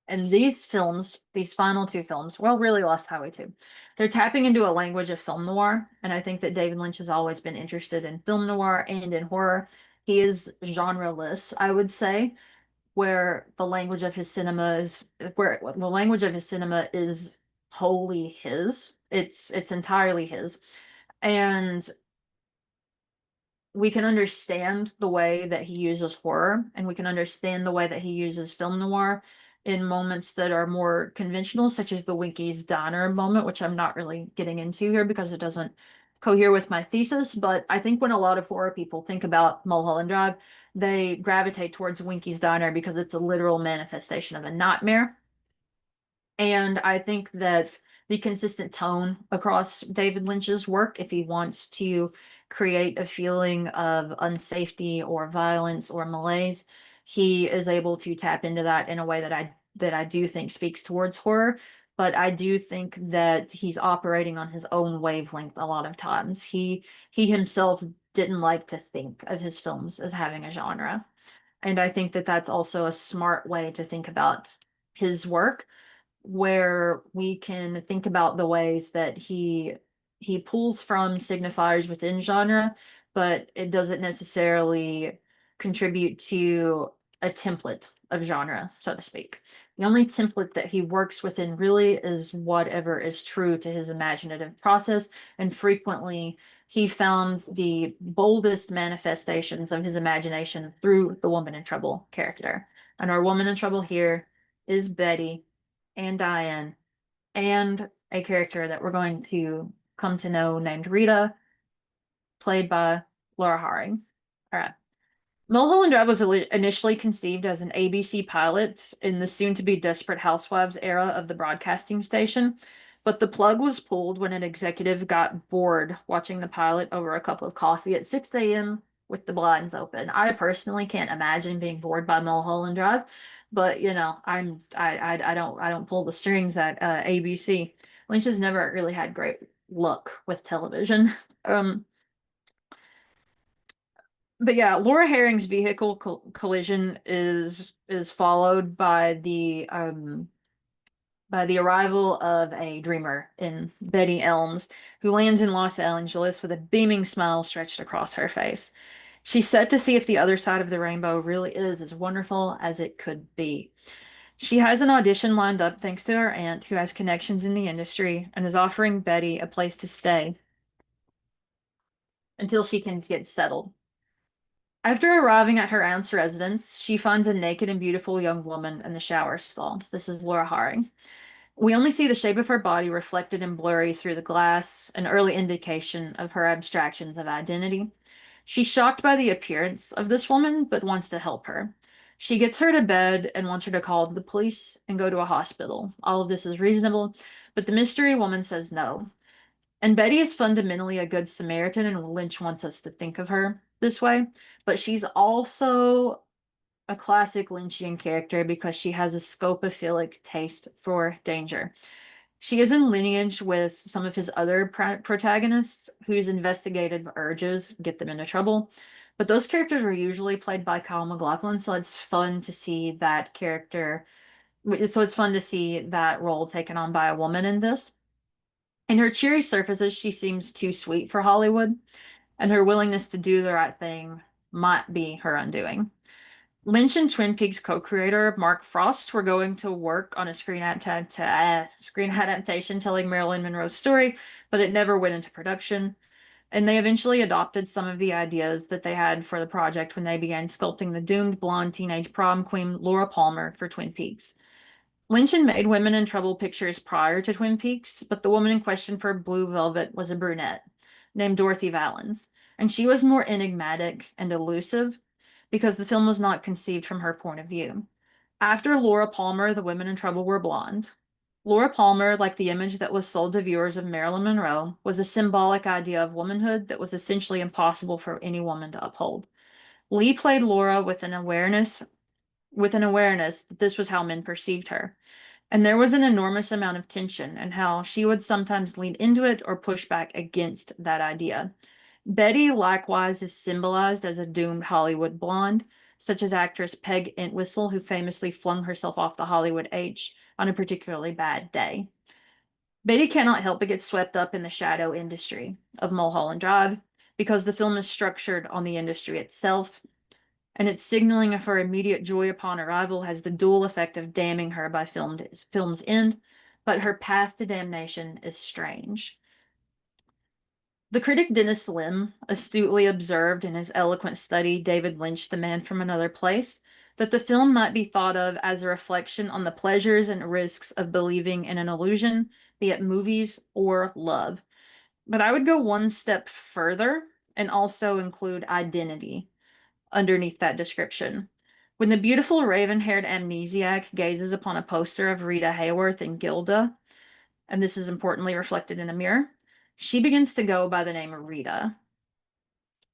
And these films, these final two films, well, really Lost Highway too, they're tapping into a language of film noir. And I think that David Lynch has always been interested in film noir and in horror. He is genreless, I would say, where the language of his cinema is where the language of his cinema is wholly his. It's entirely his. And we can understand the way that he uses horror, and we can understand the way that he uses film noir in moments that are more conventional, such as the Winky's Diner moment, which I'm not really getting into here because it doesn't cohere with my thesis. But I think when a lot of horror people think about Mulholland Drive, they gravitate towards Winky's Diner because it's a literal manifestation of a nightmare. And I think that the consistent tone across David Lynch's work, if he wants to create a feeling of unsafety or violence or malaise, he is able to tap into that in a way that I do think speaks towards horror. But I do think that he's operating on his own wavelength a lot of times. He himself didn't like to think of his films as having a genre. And I think that that's also a smart way to think about his work, where we can think about the ways that he pulls from signifiers within genre, but it doesn't necessarily contribute to a template of genre, so to speak. The only template that he works within really is whatever is true to his imaginative process, and frequently he found the boldest manifestations of his imagination through the woman in trouble character. And our woman in trouble here is Betty and Diane and a character that we're going to come to know named Rita, played by Laura Harring. All right. Mulholland Drive was initially conceived as an ABC pilot in the soon-to-be Desperate Housewives era of the broadcasting station, but the plug was pulled when an executive got bored watching the pilot over a cup of coffee at 6 a.m. with the blinds open. I personally can't imagine being bored by Mulholland Drive, but I don't pull the strings at ABC. Lynch has never really had great luck with television. Um, but yeah, Laura Herring's vehicle collision is followed by the arrival of a dreamer in Betty Elms, who lands in Los Angeles with a beaming smile stretched across her face. She's set to see if the other side of the rainbow really is as wonderful as it could be. She has an audition lined up thanks to her aunt, who has connections in the industry and is offering Betty a place to stay until she can get settled. After arriving at her aunt's residence, she finds a naked and beautiful young woman in the shower stall. This is Laura Harring. We only see the shape of her body reflected and blurry through the glass, an early indication of her abstractions of identity. She's shocked by the appearance of this woman, but wants to help her. She gets her to bed and wants her to call the police and go to a hospital. All of this is reasonable, but the mystery woman says no. And Betty is fundamentally a good Samaritan, and Lynch wants us to think of her this way. But she's also a classic Lynchian character because she has a scopophilic taste for danger. She is in lineage with some of his other protagonists whose investigative urges get them into trouble. But those characters were usually played by Kyle MacLachlan, so it's fun to see that character. So it's fun to see that role taken on by a woman in this. In her cheery surfaces, she seems too sweet for Hollywood, and her willingness to do the right thing might be her undoing. Lynch and Twin Peaks co-creator Mark Frost were going to work on a screen adaptation telling Marilyn Monroe's story, but it never went into production. And they eventually adopted some of the ideas that they had for the project when they began sculpting the doomed blonde teenage prom queen Laura Palmer for Twin Peaks. Lynch had made Women in Trouble pictures prior to Twin Peaks, but the woman in question for Blue Velvet was a brunette named Dorothy Valens, and she was more enigmatic and elusive because the film was not conceived from her point of view. After Laura Palmer, the women in trouble were blonde. Laura Palmer, like the image that was sold to viewers of Marilyn Monroe, was a symbolic idea of womanhood that was essentially impossible for any woman to uphold. Lee played Laura with an awareness that this was how men perceived her. And there was an enormous amount of tension and how she would sometimes lean into it or push back against that idea. Betty likewise is symbolized as a doomed Hollywood blonde, such as actress Peg Entwistle, who famously flung herself off the Hollywood H on a particularly bad day. Betty cannot help but get swept up in the shadow industry of Mulholland Drive because the film is structured on the industry itself, and its signaling of her immediate joy upon arrival has the dual effect of damning her by film's end, but her path to damnation is strange. The critic Dennis Lim astutely observed in his eloquent study, David Lynch, The Man from Another Place, that the film might be thought of as a reflection on the pleasures and risks of believing in an illusion, be it movies or love. But I would go one step further and also include identity underneath that description. When the beautiful raven-haired amnesiac gazes upon a poster of Rita Hayworth and Gilda, and this is importantly reflected in a mirror, she begins to go by the name of Rita.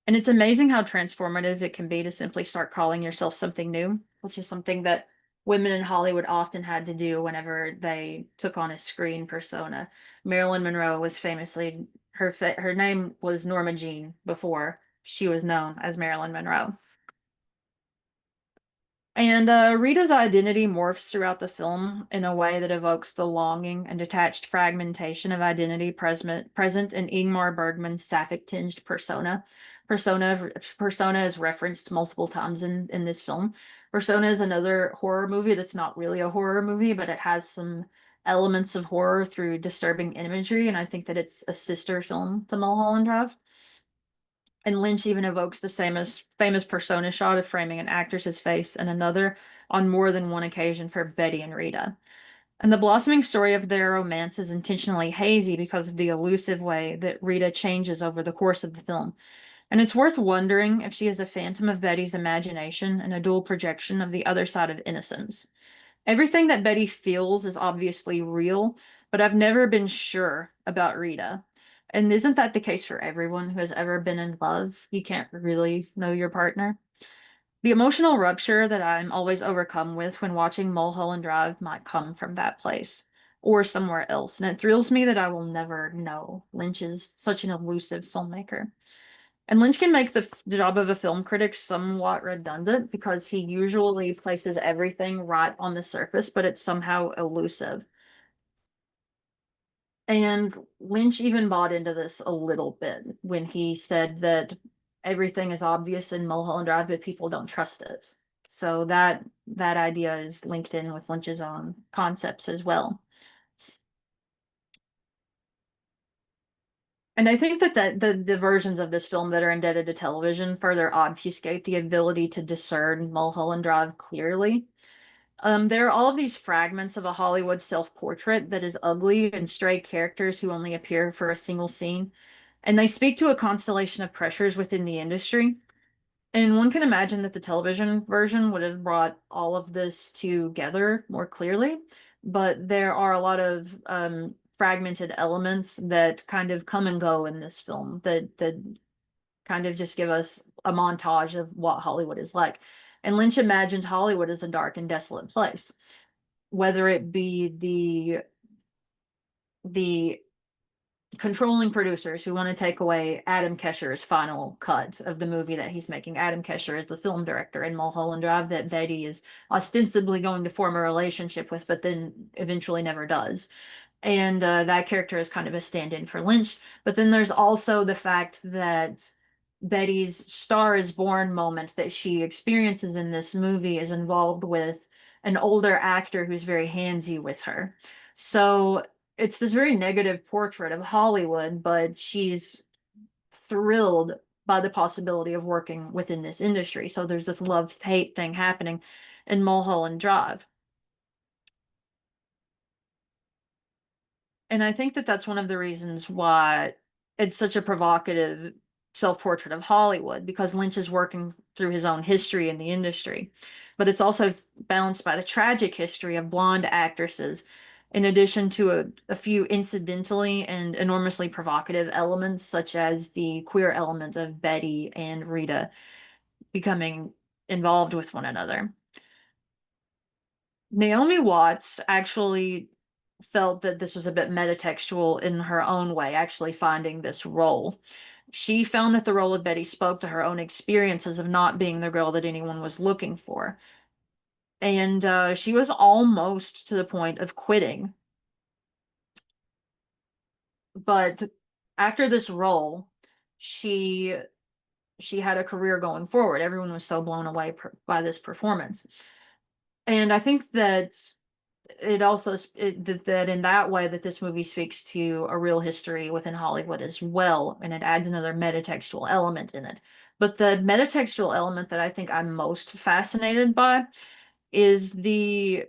And it's amazing how transformative it can be to simply start calling yourself something new, which is something that women in Hollywood often had to do whenever they took on a screen persona. Marilyn Monroe was famously, her name was Norma Jean before she was known as Marilyn Monroe. And Rita's identity morphs throughout the film in a way that evokes the longing and detached fragmentation of identity present in Ingmar Bergman's sapphic-tinged persona. Persona is referenced multiple times in this film. Persona is another horror movie that's not really a horror movie, but it has some elements of horror through disturbing imagery, and I think that it's a sister film to Mulholland Drive. And Lynch even evokes the famous persona shot of framing an actress's face and another on more than one occasion for Betty and Rita. And the blossoming story of their romance is intentionally hazy because of the elusive way that Rita changes over the course of the film. And it's worth wondering if she is a phantom of Betty's imagination and a dual projection of the other side of innocence. Everything that Betty feels is obviously real, but I've never been sure about Rita. And isn't that the case for everyone who has ever been in love? You can't really know your partner. The emotional rupture that I'm always overcome with when watching Mulholland Drive might come from that place or somewhere else. And it thrills me that I will never know. Lynch is such an elusive filmmaker. And Lynch can make the job of a film critic somewhat redundant because he usually places everything right on the surface, but it's somehow elusive. And Lynch even bought into this a little bit when he said that everything is obvious in Mulholland Drive, but people don't trust it. So that idea is linked in with Lynch's own concepts as well. And I think that the versions of this film that are indebted to television further obfuscate the ability to discern Mulholland Drive clearly. There are all of these fragments of a Hollywood self-portrait that is ugly and stray characters who only appear for a single scene, and they speak to a constellation of pressures within the industry. And one can imagine that the television version would have brought all of this together more clearly, but there are a lot of fragmented elements that kind of come and go in this film that kind of just give us a montage of what Hollywood is like. And Lynch imagined Hollywood as a dark and desolate place, whether it be the controlling producers who want to take away Adam Kesher's final cut of the movie that he's making. Adam Kesher is the film director in Mulholland Drive that Betty is ostensibly going to form a relationship with, but then eventually never does. And that character is kind of a stand-in for Lynch. But then there's also the fact that Betty's Star is Born moment that she experiences in this movie is involved with an older actor who's very handsy with her. So it's this very negative portrait of Hollywood, but she's thrilled by the possibility of working within this industry. So there's this love-hate thing happening in Mulholland Drive. And I think that that's one of the reasons why it's such a provocative self-portrait of Hollywood, because Lynch is working through his own history in the industry. But it's also balanced by the tragic history of blonde actresses, in addition to a few incidentally and enormously provocative elements, such as the queer element of Betty and Rita becoming involved with one another. Naomi Watts actually felt that this was a bit metatextual in her own way, actually finding this role. She found that the role of Betty spoke to her own experiences of not being the girl that anyone was looking for. And she was almost to the point of quitting. But after this role, she she had a career going forward. Everyone was so blown away by this performance. And I think that it also that in that way that this movie speaks to a real history within Hollywood as well, and it adds another metatextual element in it. But the metatextual element that I think I'm most fascinated by is the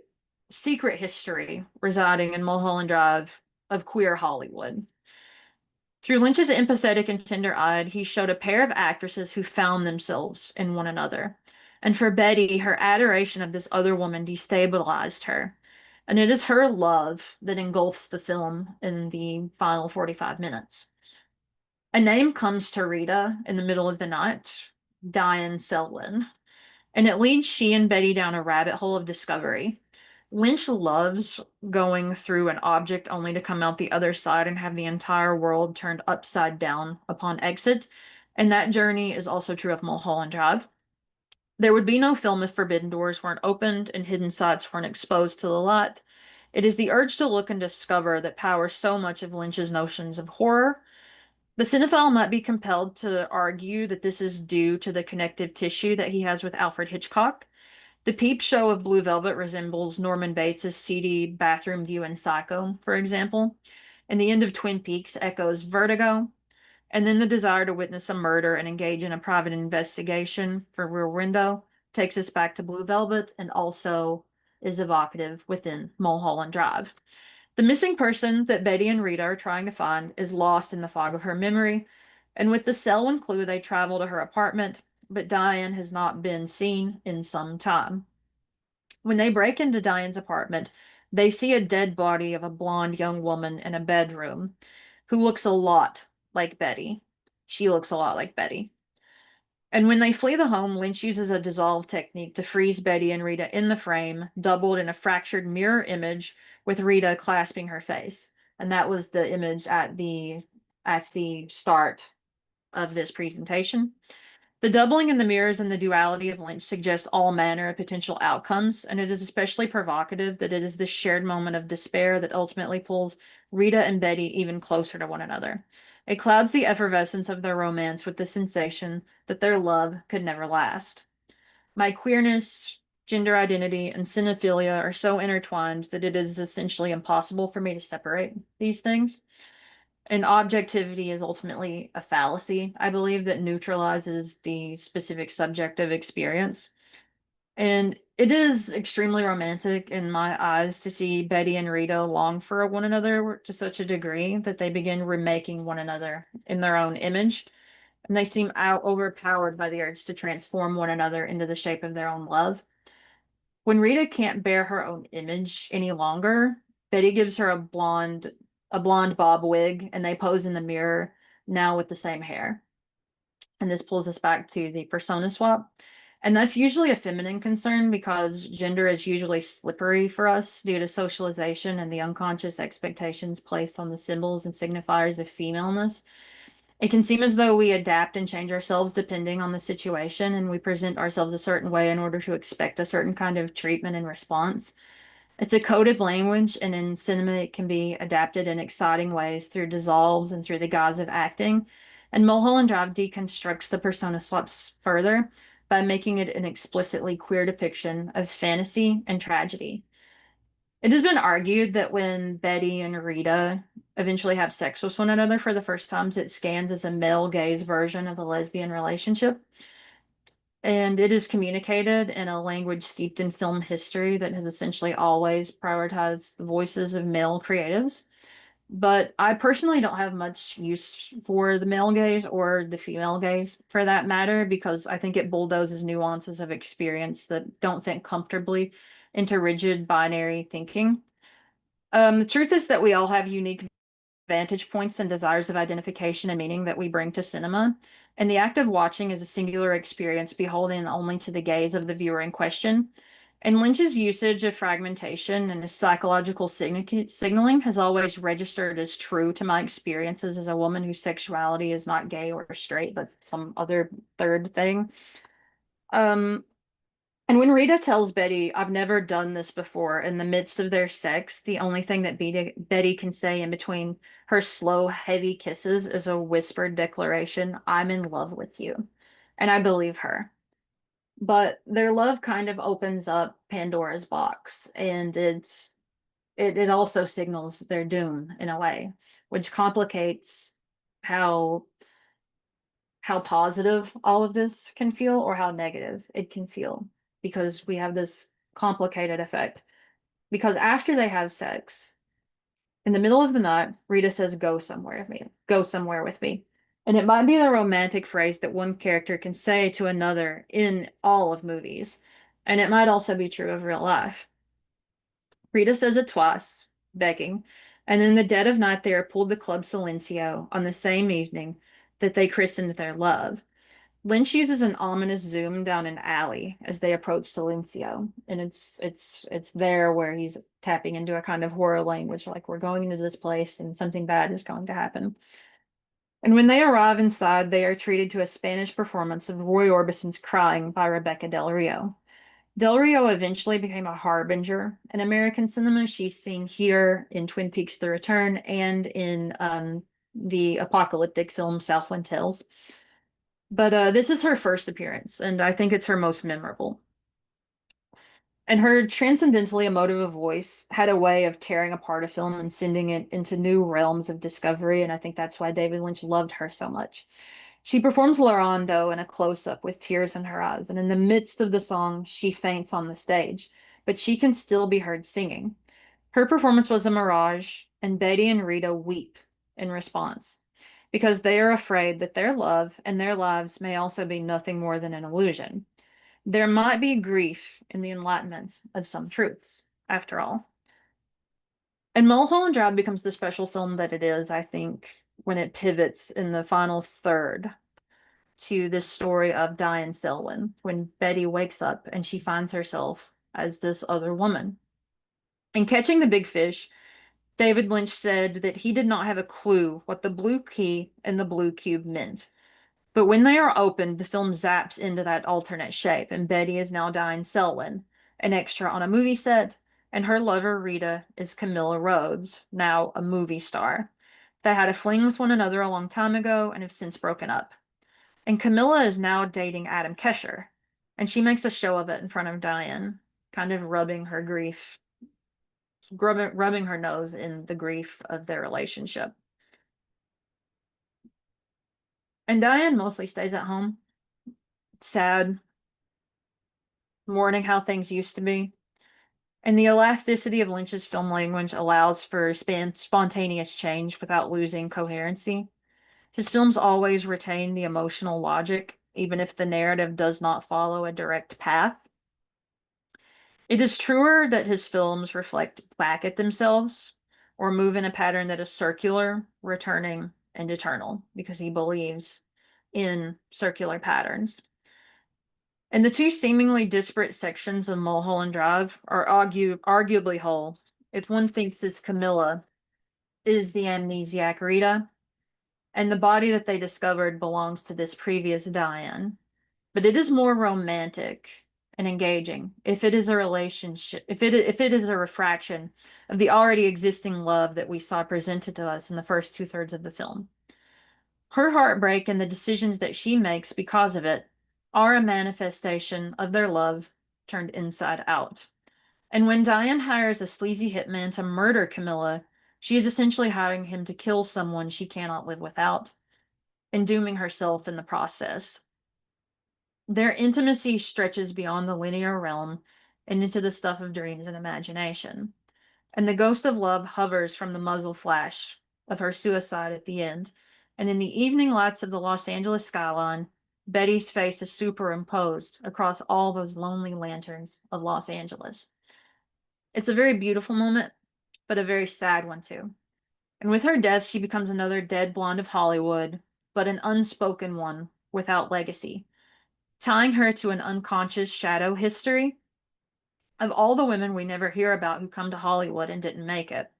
secret history residing in Mulholland Drive of queer Hollywood. Through Lynch's empathetic and tender-eyed, he showed a pair of actresses who found themselves in one another. And for Betty, her adoration of this other woman destabilized her. And it is her love that engulfs the film in the final 45 minutes. A name comes to Rita in the middle of the night, Diane Selwyn, and it leads she and Betty down a rabbit hole of discovery. Lynch loves going through an object only to come out the other side and have the entire world turned upside down upon exit. And that journey is also true of Mulholland Drive. There would be no film if forbidden doors weren't opened and hidden sides weren't exposed to the light. It is the urge to look and discover that powers so much of Lynch's notions of horror. The cinephile might be compelled to argue that this is due to the connective tissue that he has with Alfred Hitchcock. The peep show of Blue Velvet resembles Norman Bates's seedy bathroom view in Psycho, for example, and the end of Twin Peaks echoes Vertigo. And then the desire to witness a murder and engage in a private investigation for Rear Window takes us back to Blue Velvet and also is evocative within Mulholland Drive. The missing person that Betty and Rita are trying to find is lost in the fog of her memory, and with the Selwyn clue, they travel to her apartment, but Diane has not been seen in some time. When they break into Diane's apartment, they see a dead body of a blonde young woman in a bedroom who looks a lot like Betty. She looks a lot like Betty. And when they flee the home, Lynch uses a dissolve technique to freeze Betty and Rita in the frame, doubled in a fractured mirror image with Rita clasping her face. And that was the image at the start of this presentation. The doubling in the mirrors and the duality of Lynch suggest all manner of potential outcomes, and it is especially provocative that it is this shared moment of despair that ultimately pulls Rita and Betty even closer to one another. It clouds the effervescence of their romance with the sensation that their love could never last. My queerness, gender identity, and cinephilia are so intertwined that it is essentially impossible for me to separate these things. And objectivity is ultimately a fallacy, I believe, that neutralizes the specific subjective experience. And it is extremely romantic in my eyes to see Betty and Rita long for one another to such a degree that they begin remaking one another in their own image. And they seem out overpowered by the urge to transform one another into the shape of their own love. When Rita can't bear her own image any longer, Betty gives her a blonde bob wig, and they pose in the mirror now with the same hair. And this pulls us back to the persona swap. And that's usually a feminine concern because gender is usually slippery for us due to socialization and the unconscious expectations placed on the symbols and signifiers of femaleness. It can seem as though we adapt and change ourselves depending on the situation, and we present ourselves a certain way in order to expect a certain kind of treatment and response. It's a coded language, and in cinema, it can be adapted in exciting ways through dissolves and through the guise of acting. And Mulholland Drive deconstructs the persona swaps further by making it an explicitly queer depiction of fantasy and tragedy. It has been argued that when Betty and Rita eventually have sex with one another for the first times, it scans as a male gaze version of a lesbian relationship. And it is communicated in a language steeped in film history that has essentially always prioritized the voices of male creatives. But I personally don't have much use for the male gaze or the female gaze for that matter, because I think it bulldozes nuances of experience that don't fit comfortably into rigid binary thinking. The truth is that we all have unique vantage points and desires of identification and meaning that we bring to cinema. And the act of watching is a singular experience beholden only to the gaze of the viewer in question. And Lynch's usage of fragmentation and his psychological signaling has always registered as true to my experiences as a woman whose sexuality is not gay or straight, but some other third thing. Um, and when Rita tells Betty, I've never done this before, in the midst of their sex, the only thing that Betty can say in between her slow, heavy kisses is a whispered declaration, I'm in love with you. And I believe her. But their love kind of opens up Pandora's box, and it also signals their doom in a way, which complicates how how positive all of this can feel or how negative it can feel, because we have this complicated effect. Because after they have sex, in the middle of the night, Rita says, go somewhere with me, go somewhere with me. And it might be the romantic phrase that one character can say to another in all of movies. And it might also be true of real life. Rita says it twice, begging, and in the dead of night they are pulled to Club Silencio on the same evening that they christened their love. Lynch uses an ominous zoom down an alley as they approach Silencio, and it's there where he's tapping into a kind of horror language, like we're going into this place and something bad is going to happen. And when they arrive inside, they are treated to a Spanish performance of Roy Orbison's Crying by Rebecca Del Rio. Del Rio eventually became a harbinger in American cinema. She's seen here in Twin Peaks: The Return and in the apocalyptic film Southland Tales. But this is her first appearance, and I think it's her most memorable. And her transcendently emotive voice had a way of tearing apart a film and sending it into new realms of discovery, and I think that's why David Lynch loved her so much. She performs Lorando in a close-up with tears in her eyes, and in the midst of the song, she faints on the stage, but she can still be heard singing. Her performance was a mirage, and Betty and Rita weep in response, because they are afraid that their love and their lives may also be nothing more than an illusion. There might be grief in the enlightenment of some truths, after all. And Mulholland Drive becomes the special film that it is, I think, when it pivots in the final third to this story of Diane Selwyn, when Betty wakes up and she finds herself as this other woman. In Catching the Big Fish, David Lynch said that he did not have a clue what the blue key and the blue cube meant. But when they are opened, the film zaps into that alternate shape, and Betty is now Diane Selwyn, an extra on a movie set, and her lover Rita is Camilla Rhodes, now a movie star. They had a fling with one another a long time ago and have since broken up. And Camilla is now dating Adam Kesher, and she makes a show of it in front of Diane, kind of rubbing her nose in the grief of their relationship. And Diane mostly stays at home, sad, mourning how things used to be. And the elasticity of Lynch's film language allows for spontaneous change without losing coherency. His films always retain the emotional logic, even if the narrative does not follow a direct path. It is truer that his films reflect back at themselves or move in a pattern that is circular, returning, and eternal, because he believes in circular patterns. And the two seemingly disparate sections of Mulholland Drive are arguably whole if one thinks his Camilla is the amnesiac Rita, and the body that they discovered belongs to this previous Diane. But it is more romantic and engaging if it is a relationship, if it is a refraction of the already existing love that we saw presented to us in the first two-thirds of the film. Her heartbreak and the decisions that she makes because of it are a manifestation of their love turned inside out. And when Diane hires a sleazy hitman to murder Camilla, she is essentially hiring him to kill someone she cannot live without, and dooming herself in the process. Their intimacy stretches beyond the linear realm and into the stuff of dreams and imagination. And the ghost of love hovers from the muzzle flash of her suicide at the end. And in the evening lights of the Los Angeles skyline, Betty's face is superimposed across all those lonely lanterns of Los Angeles. It's a very beautiful moment, but a very sad one too. And with her death, she becomes another dead blonde of Hollywood, but an unspoken one without legacy, tying her to an unconscious shadow history of all the women we never hear about who come to Hollywood and didn't make it,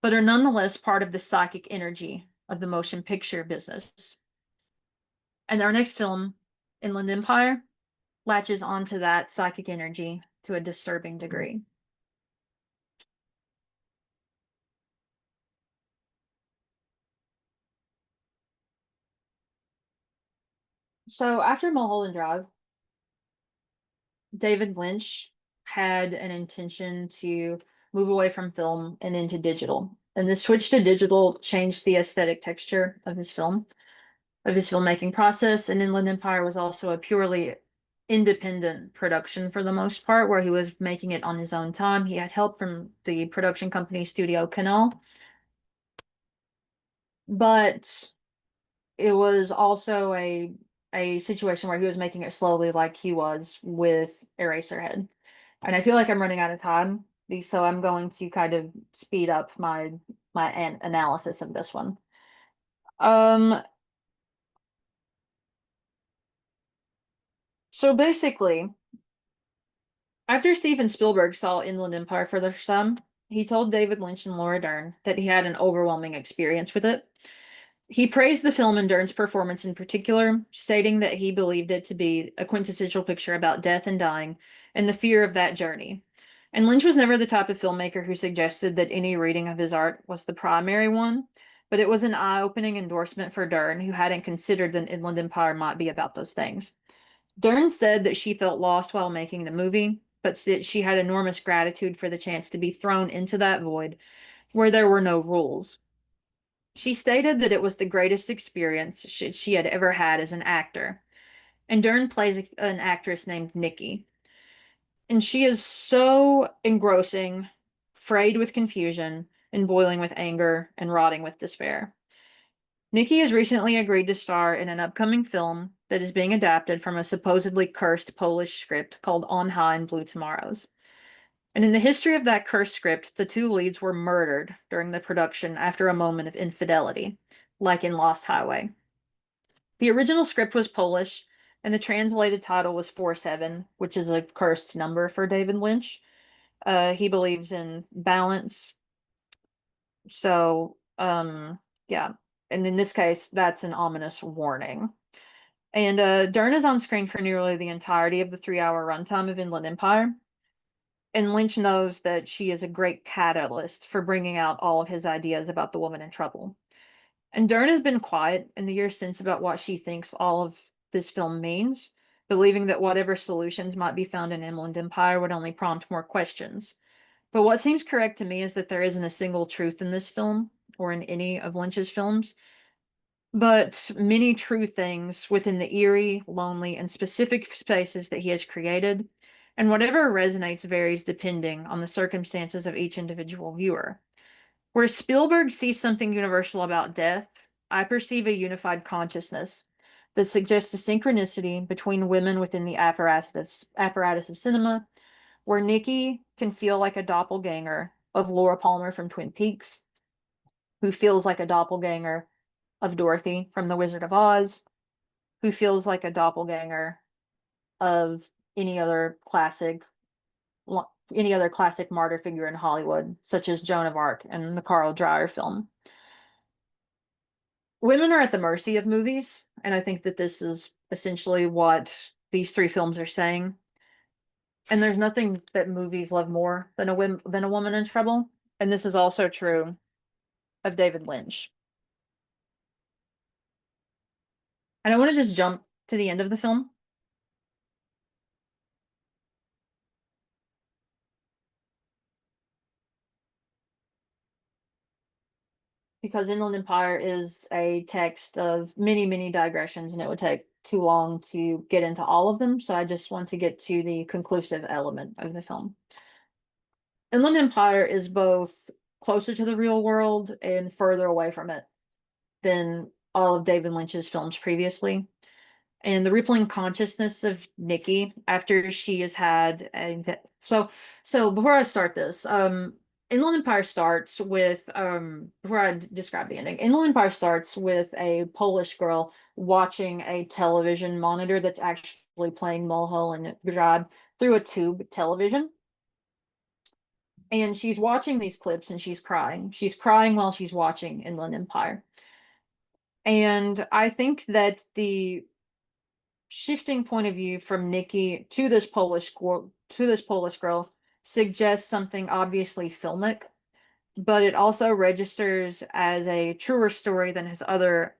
but are nonetheless part of the psychic energy of the motion picture business. And our next film, Inland Empire, latches onto that psychic energy to a disturbing degree. So after Mulholland Drive, David Lynch had an intention to move away from film and into digital. And the switch to digital changed the aesthetic texture of his filmmaking process. And Inland Empire was also a purely independent production for the most part, where he was making it on his own time. He had help from the production company Studio Canal, but it was also a situation where he was making it slowly, like he was with Eraserhead. And I feel like I'm running out of time, so I'm going to kind of speed up my analysis of this one. Um, so basically, after Steven Spielberg saw Inland Empire for the first time, he told David Lynch and Laura Dern that he had an overwhelming experience with it. He praised the film and Dern's performance in particular, stating that he believed it to be a quintessential picture about death and dying and the fear of that journey. And Lynch was never the type of filmmaker who suggested that any reading of his art was the primary one, but it was an eye-opening endorsement for Dern, who hadn't considered that Inland Empire might be about those things. Dern said that she felt lost while making the movie, but that she had enormous gratitude for the chance to be thrown into that void where there were no rules. She stated that it was the greatest experience she had ever had as an actor. And Dern plays an actress named Nikki. And she is so engrossing, frayed with confusion, and boiling with anger and rotting with despair. Nikki has recently agreed to star in an upcoming film that is being adapted from a supposedly cursed Polish script called On High and Blue Tomorrows. And in the history of that cursed script, the two leads were murdered during the production after a moment of infidelity, like in Lost Highway. The original script was Polish, and the translated title was 47, which is a cursed number for David Lynch. He believes in balance. So, yeah. And in this case, that's an ominous warning. And Dern is on screen for nearly the entirety of the 3-hour runtime of Inland Empire. And Lynch knows that she is a great catalyst for bringing out all of his ideas about the woman in trouble. And Dern has been quiet in the years since about what she thinks all of this film means, believing that whatever solutions might be found in Inland Empire would only prompt more questions. But what seems correct to me is that there isn't a single truth in this film, or in any of Lynch's films, but many true things within the eerie, lonely, and specific spaces that he has created, and whatever resonates varies depending on the circumstances of each individual viewer. Where Spielberg sees something universal about death, I perceive a unified consciousness that suggests a synchronicity between women within the apparatus of cinema, where Nikki can feel like a doppelganger of Laura Palmer from Twin Peaks, who feels like a doppelganger of Dorothy from The Wizard of Oz, who feels like a doppelganger of any other classic martyr figure in Hollywood, such as Joan of Arc and the Carl Dreyer film. Women are at the mercy of movies, and I think that this is essentially what these three films are saying. And there's nothing that movies love more than a woman in trouble, and this is also true of David Lynch. And I want to just jump to the end of the film. Because Inland Empire is a text of many, many digressions, and it would take too long to get into all of them. So I just want to get to the conclusive element of the film. Inland Empire is both closer to the real world and further away from it than all of David Lynch's films previously. And the rippling consciousness of Nikki after she has had a so before I start this, Inland Empire starts with before I describe the ending, Inland Empire starts with a Polish girl watching a television monitor that's actually playing Mulholland Drive through a tube television. And she's watching these clips and she's crying. She's crying while she's watching Inland Empire. And I think that the shifting point of view from Nikki to this Polish girl suggests something obviously filmic, but it also registers as a truer story than his other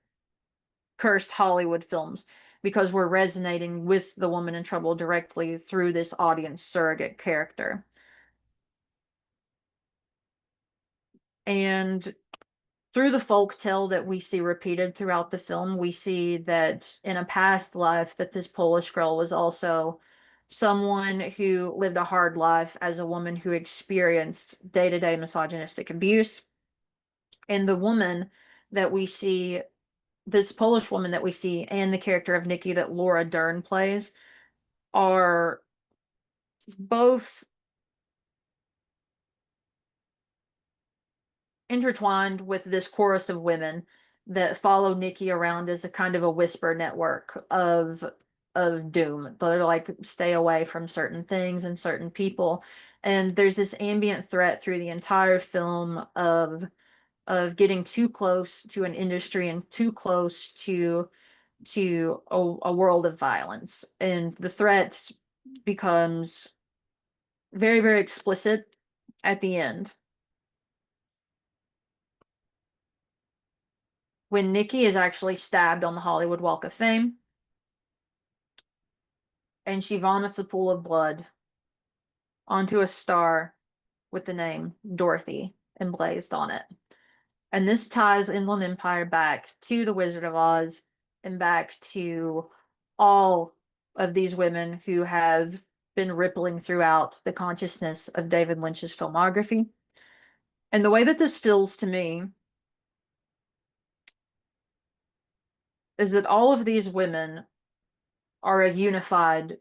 cursed Hollywood films because we're resonating with the woman in trouble directly through this audience surrogate character. And through the folk tale that we see repeated throughout the film, we see that in a past life that this Polish girl was also someone who lived a hard life as a woman who experienced day-to-day misogynistic abuse. And the woman that we see, this Polish woman that we see, and the character of Nikki that Laura Dern plays, are both intertwined with this chorus of women that follow Nikki around as a kind of a whisper network of doom. They're like, stay away from certain things and certain people. And there's this ambient threat through the entire film of of getting too close to an industry and too close to a world of violence. And the threat becomes very, very explicit at the end. When Nikki is actually stabbed on the Hollywood Walk of Fame and she vomits a pool of blood onto a star with the name Dorothy emblazed on it. And this ties Inland Empire back to The Wizard of Oz and back to all of these women who have been rippling throughout the consciousness of David Lynch's filmography. And the way that this feels to me is that all of these women are a unified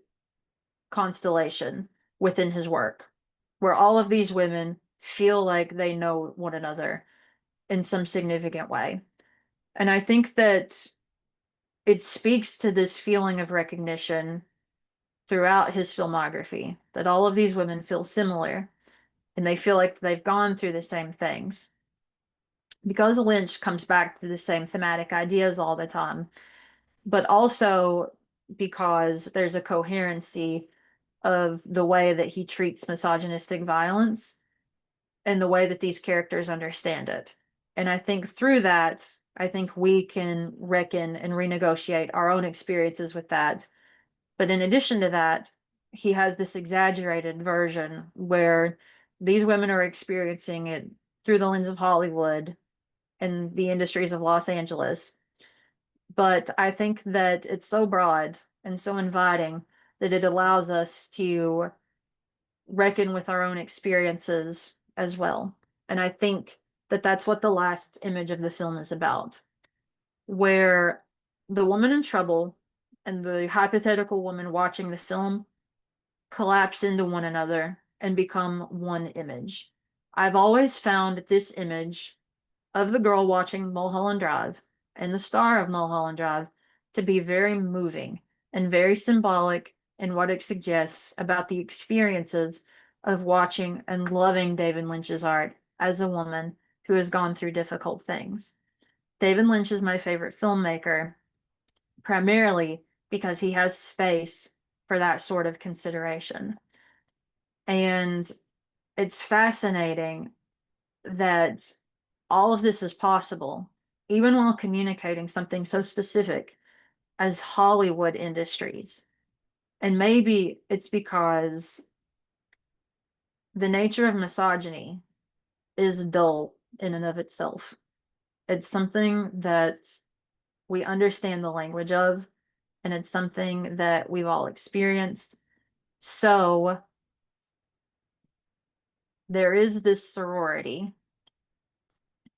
constellation within his work, where all of these women feel like they know one another in some significant way. And I think that it speaks to this feeling of recognition throughout his filmography, that all of these women feel similar and they feel like they've gone through the same things. Because Lynch comes back to the same thematic ideas all the time, but also because there's a coherency of the way that he treats misogynistic violence and the way that these characters understand it. And I think through that, I think we can reckon and renegotiate our own experiences with that. But in addition to that, he has this exaggerated version where these women are experiencing it through the lens of Hollywood and the industries of Los Angeles. But I think that it's so broad and so inviting that it allows us to reckon with our own experiences as well. And I think that that's what the last image of the film is about, where the woman in trouble and the hypothetical woman watching the film collapse into one another and become one image. I've always found this image of the girl watching Mulholland Drive and the star of Mulholland Drive to be very moving and very symbolic in what it suggests about the experiences of watching and loving David Lynch's art as a woman who has gone through difficult things. David Lynch is my favorite filmmaker, primarily because he has space for that sort of consideration. And it's fascinating that all of this is possible, even while communicating something so specific as Hollywood industries. And maybe it's because the nature of misogyny is dull in and of itself. It's something that we understand the language of, and it's something that we've all experienced. So there is this sorority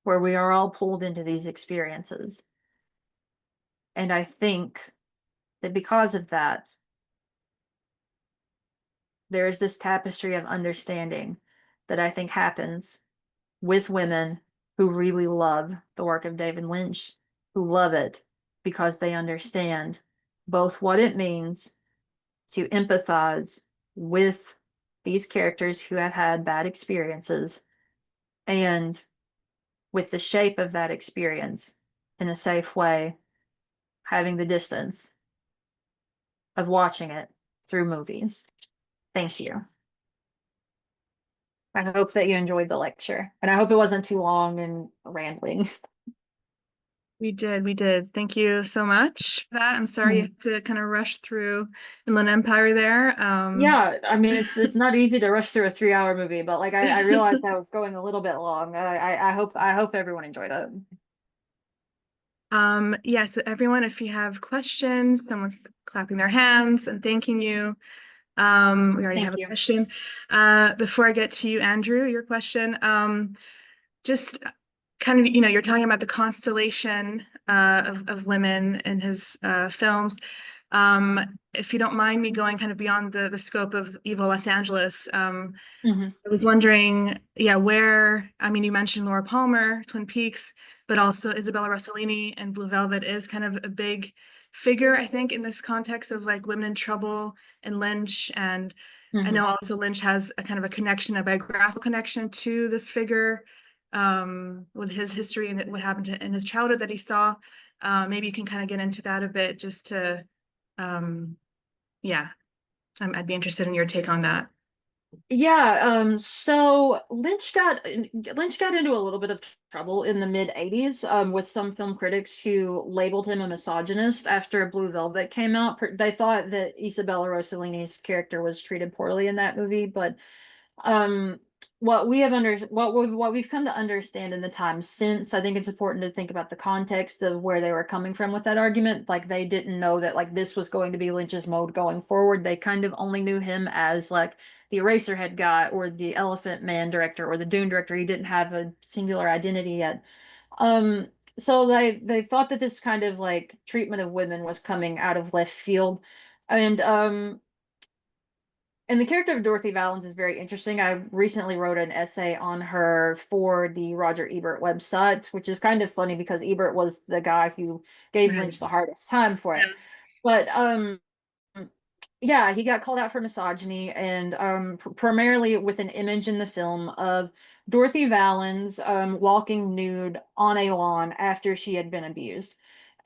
where we are all pulled into these experiences. And I think that because of that, there is this tapestry of understanding that I think happens with women who really love the work of David Lynch, who love it because they understand both what it means to empathize with these characters who have had bad experiences and with the shape of that experience in a safe way, having the distance of watching it through movies. Thank you. I hope that you enjoyed the lecture, and I hope it wasn't too long and rambling. We did. Thank you so much for that. I'm sorry you had to kind of rush through Inland Empire there. Yeah, I mean it's not easy to rush through a 3-hour movie, but like I realized I was going a little bit long. I hope everyone enjoyed it. Yeah, so everyone, if you have questions, someone's clapping their hands and thanking you. We already Thank have a you. question. Before I get to you, Andrew, your question, just kind of, you're talking about the constellation of women in his films. If you don't mind me going kind of beyond the scope of Evil Los Angeles, I was wondering, yeah, I mean, you mentioned Laura Palmer, Twin Peaks, but also Isabella Rossellini and Blue Velvet is kind of a big figure, I think, in this context of like women in trouble and Lynch. And I know also Lynch has a kind of a connection, a biographical connection to this figure with his history and what happened in his childhood that he saw. Maybe you can kind of get into that a bit just to, um, yeah, I'd be interested in your take on that. Yeah, so Lynch got into a little bit of trouble in the mid 80s with some film critics who labeled him a misogynist after Blue Velvet came out. They thought that Isabella Rossellini's character was treated poorly in that movie, but um what we've come to understand in the time since, I think it's important to think about the context of where they were coming from with that argument. Like, they didn't know that like this was going to be Lynch's mode going forward. They kind of only knew him as like the Eraserhead guy or the Elephant Man director or the Dune director. He didn't have a singular identity yet. um so they thought that this kind of like treatment of women was coming out of left field. And um and the character of Dorothy Valens is very interesting. I recently wrote an essay on her for the Roger Ebert website, which is kind of funny because Ebert was the guy who gave Right. Lynch the hardest time for it. Yeah. But yeah, he got called out for misogyny, and primarily with an image in the film of Dorothy Valens walking nude on a lawn after she had been abused.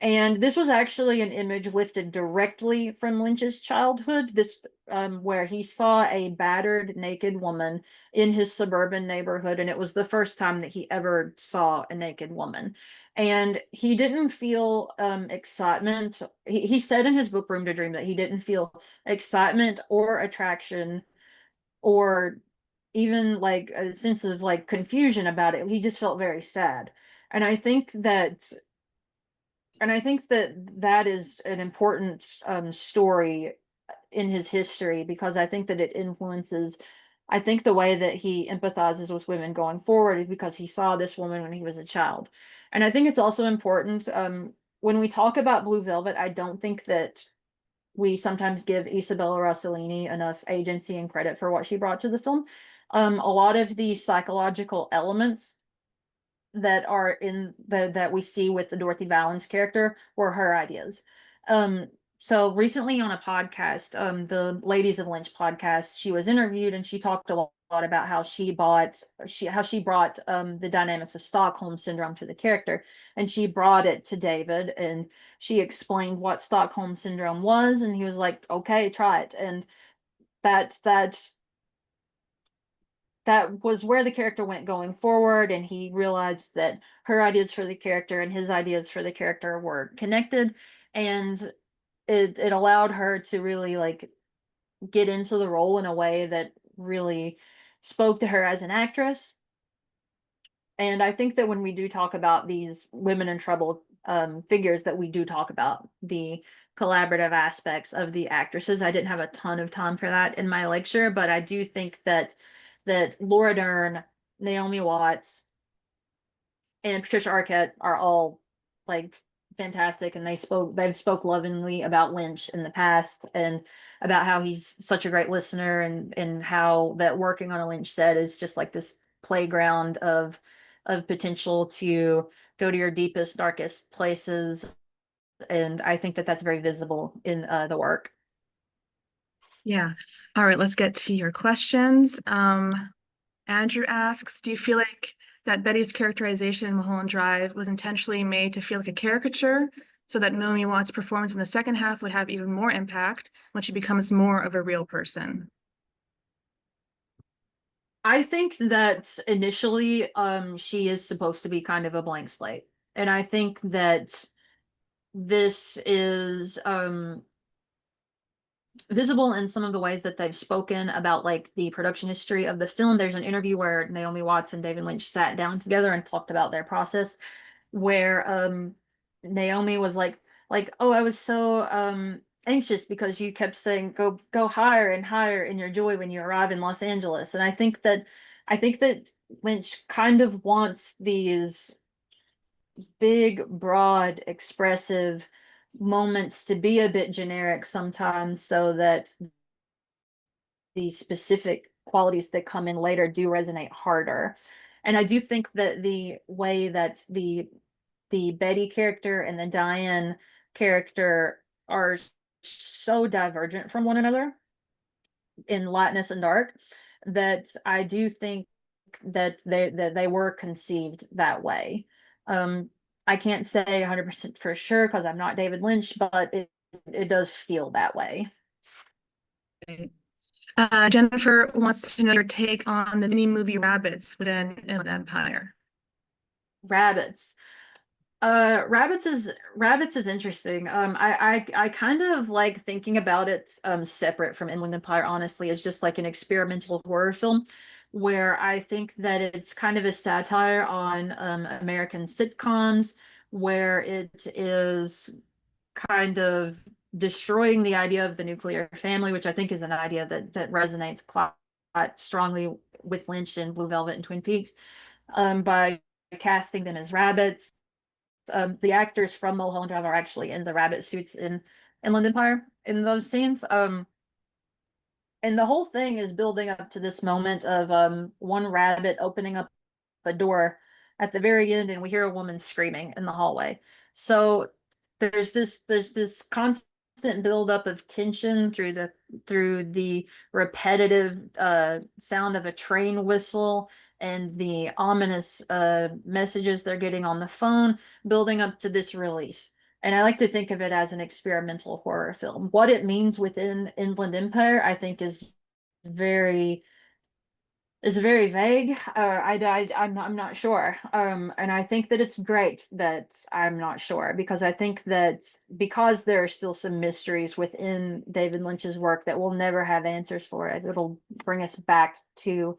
And this was actually an image lifted directly from Lynch's childhood, this where he saw a battered naked woman in his suburban neighborhood, and it was the first time that he ever saw a naked woman. And he didn't feel excitement. He said in his book Room to Dream that he didn't feel excitement or attraction or even like a sense of like confusion about it. He just felt very sad. And I think that that is an important story in his history, because I think that it influences, I think the way that he empathizes with women going forward is because he saw this woman when he was a child. And I think it's also important, when we talk about Blue Velvet, I don't think that we sometimes give Isabella Rossellini enough agency and credit for what she brought to the film. A lot of the psychological elements that are in the that we see with the Dorothy Valens character were her ideas. So recently on a podcast, the Ladies of Lynch podcast, she was interviewed and she talked a lot about how she brought the dynamics of Stockholm syndrome to the character, and she brought it to David, and she explained what Stockholm syndrome was, and he was like, "Okay, try it." And that that that was where the character went going forward, and he realized that her ideas for the character and his ideas for the character were connected, and it allowed her to really like get into the role in a way that really spoke to her as an actress. And I think that when we do talk about these women in trouble figures, that we do talk about the collaborative aspects of the actresses. I didn't have a ton of time for that in my lecture, but I do think that Laura Dern, Naomi Watts, and Patricia Arquette are all like fantastic, and they've spoke lovingly about Lynch in the past, and about how he's such a great listener, and how that working on a Lynch set is just like this playground of potential to go to your deepest darkest places. And I think that that's very visible in the work. Yeah. All right, let's get to your questions. Andrew asks, do you feel like that Betty's characterization in Mulholland Drive was intentionally made to feel like a caricature so that Naomi Watts' performance in the second half would have even more impact when she becomes more of a real person? I think that initially she is supposed to be kind of a blank slate, and I think that this is visible in some of the ways that they've spoken about like the production history of the film. There's an interview where Naomi Watts and David Lynch sat down together and talked about their process, where Naomi was like, "Oh, I was so anxious because you kept saying go higher and higher in your joy when you arrive in Los Angeles." And I think that Lynch kind of wants these big, broad, expressive moments to be a bit generic sometimes, so that the specific qualities that come in later do resonate harder. And I do think that the way that the Betty character and the Diane character are so divergent from one another in lightness and dark, that I do think think that they were conceived that way. I can't say 100% for sure because I'm not David Lynch, but it does feel that way. Jennifer wants to know your take on the mini movie Rabbits within Inland Empire. Rabbits. Rabbits is interesting. I kind of like thinking about it separate from Inland Empire, honestly. It's just like an experimental horror film where I think that it's kind of a satire on American sitcoms, where it is kind of destroying the idea of the nuclear family, which I think is an idea that resonates quite strongly with Lynch and Blue Velvet and Twin Peaks, by casting them as rabbits. The actors from Mulholland Drive are actually in the rabbit suits in Inland Empire in those scenes. And the whole thing is building up to this moment of one rabbit opening up a door at the very end, and we hear a woman screaming in the hallway. So there's this constant buildup of tension through the repetitive sound of a train whistle and the ominous messages they're getting on the phone, building up to this release. And I like to think of it as an experimental horror film. What it means within Inland Empire, I think, very is very vague. I'm not sure. And I think that it's great that I'm not sure, because I think that because there are still some mysteries within David Lynch's work that we'll never have answers for it. It'll bring us back to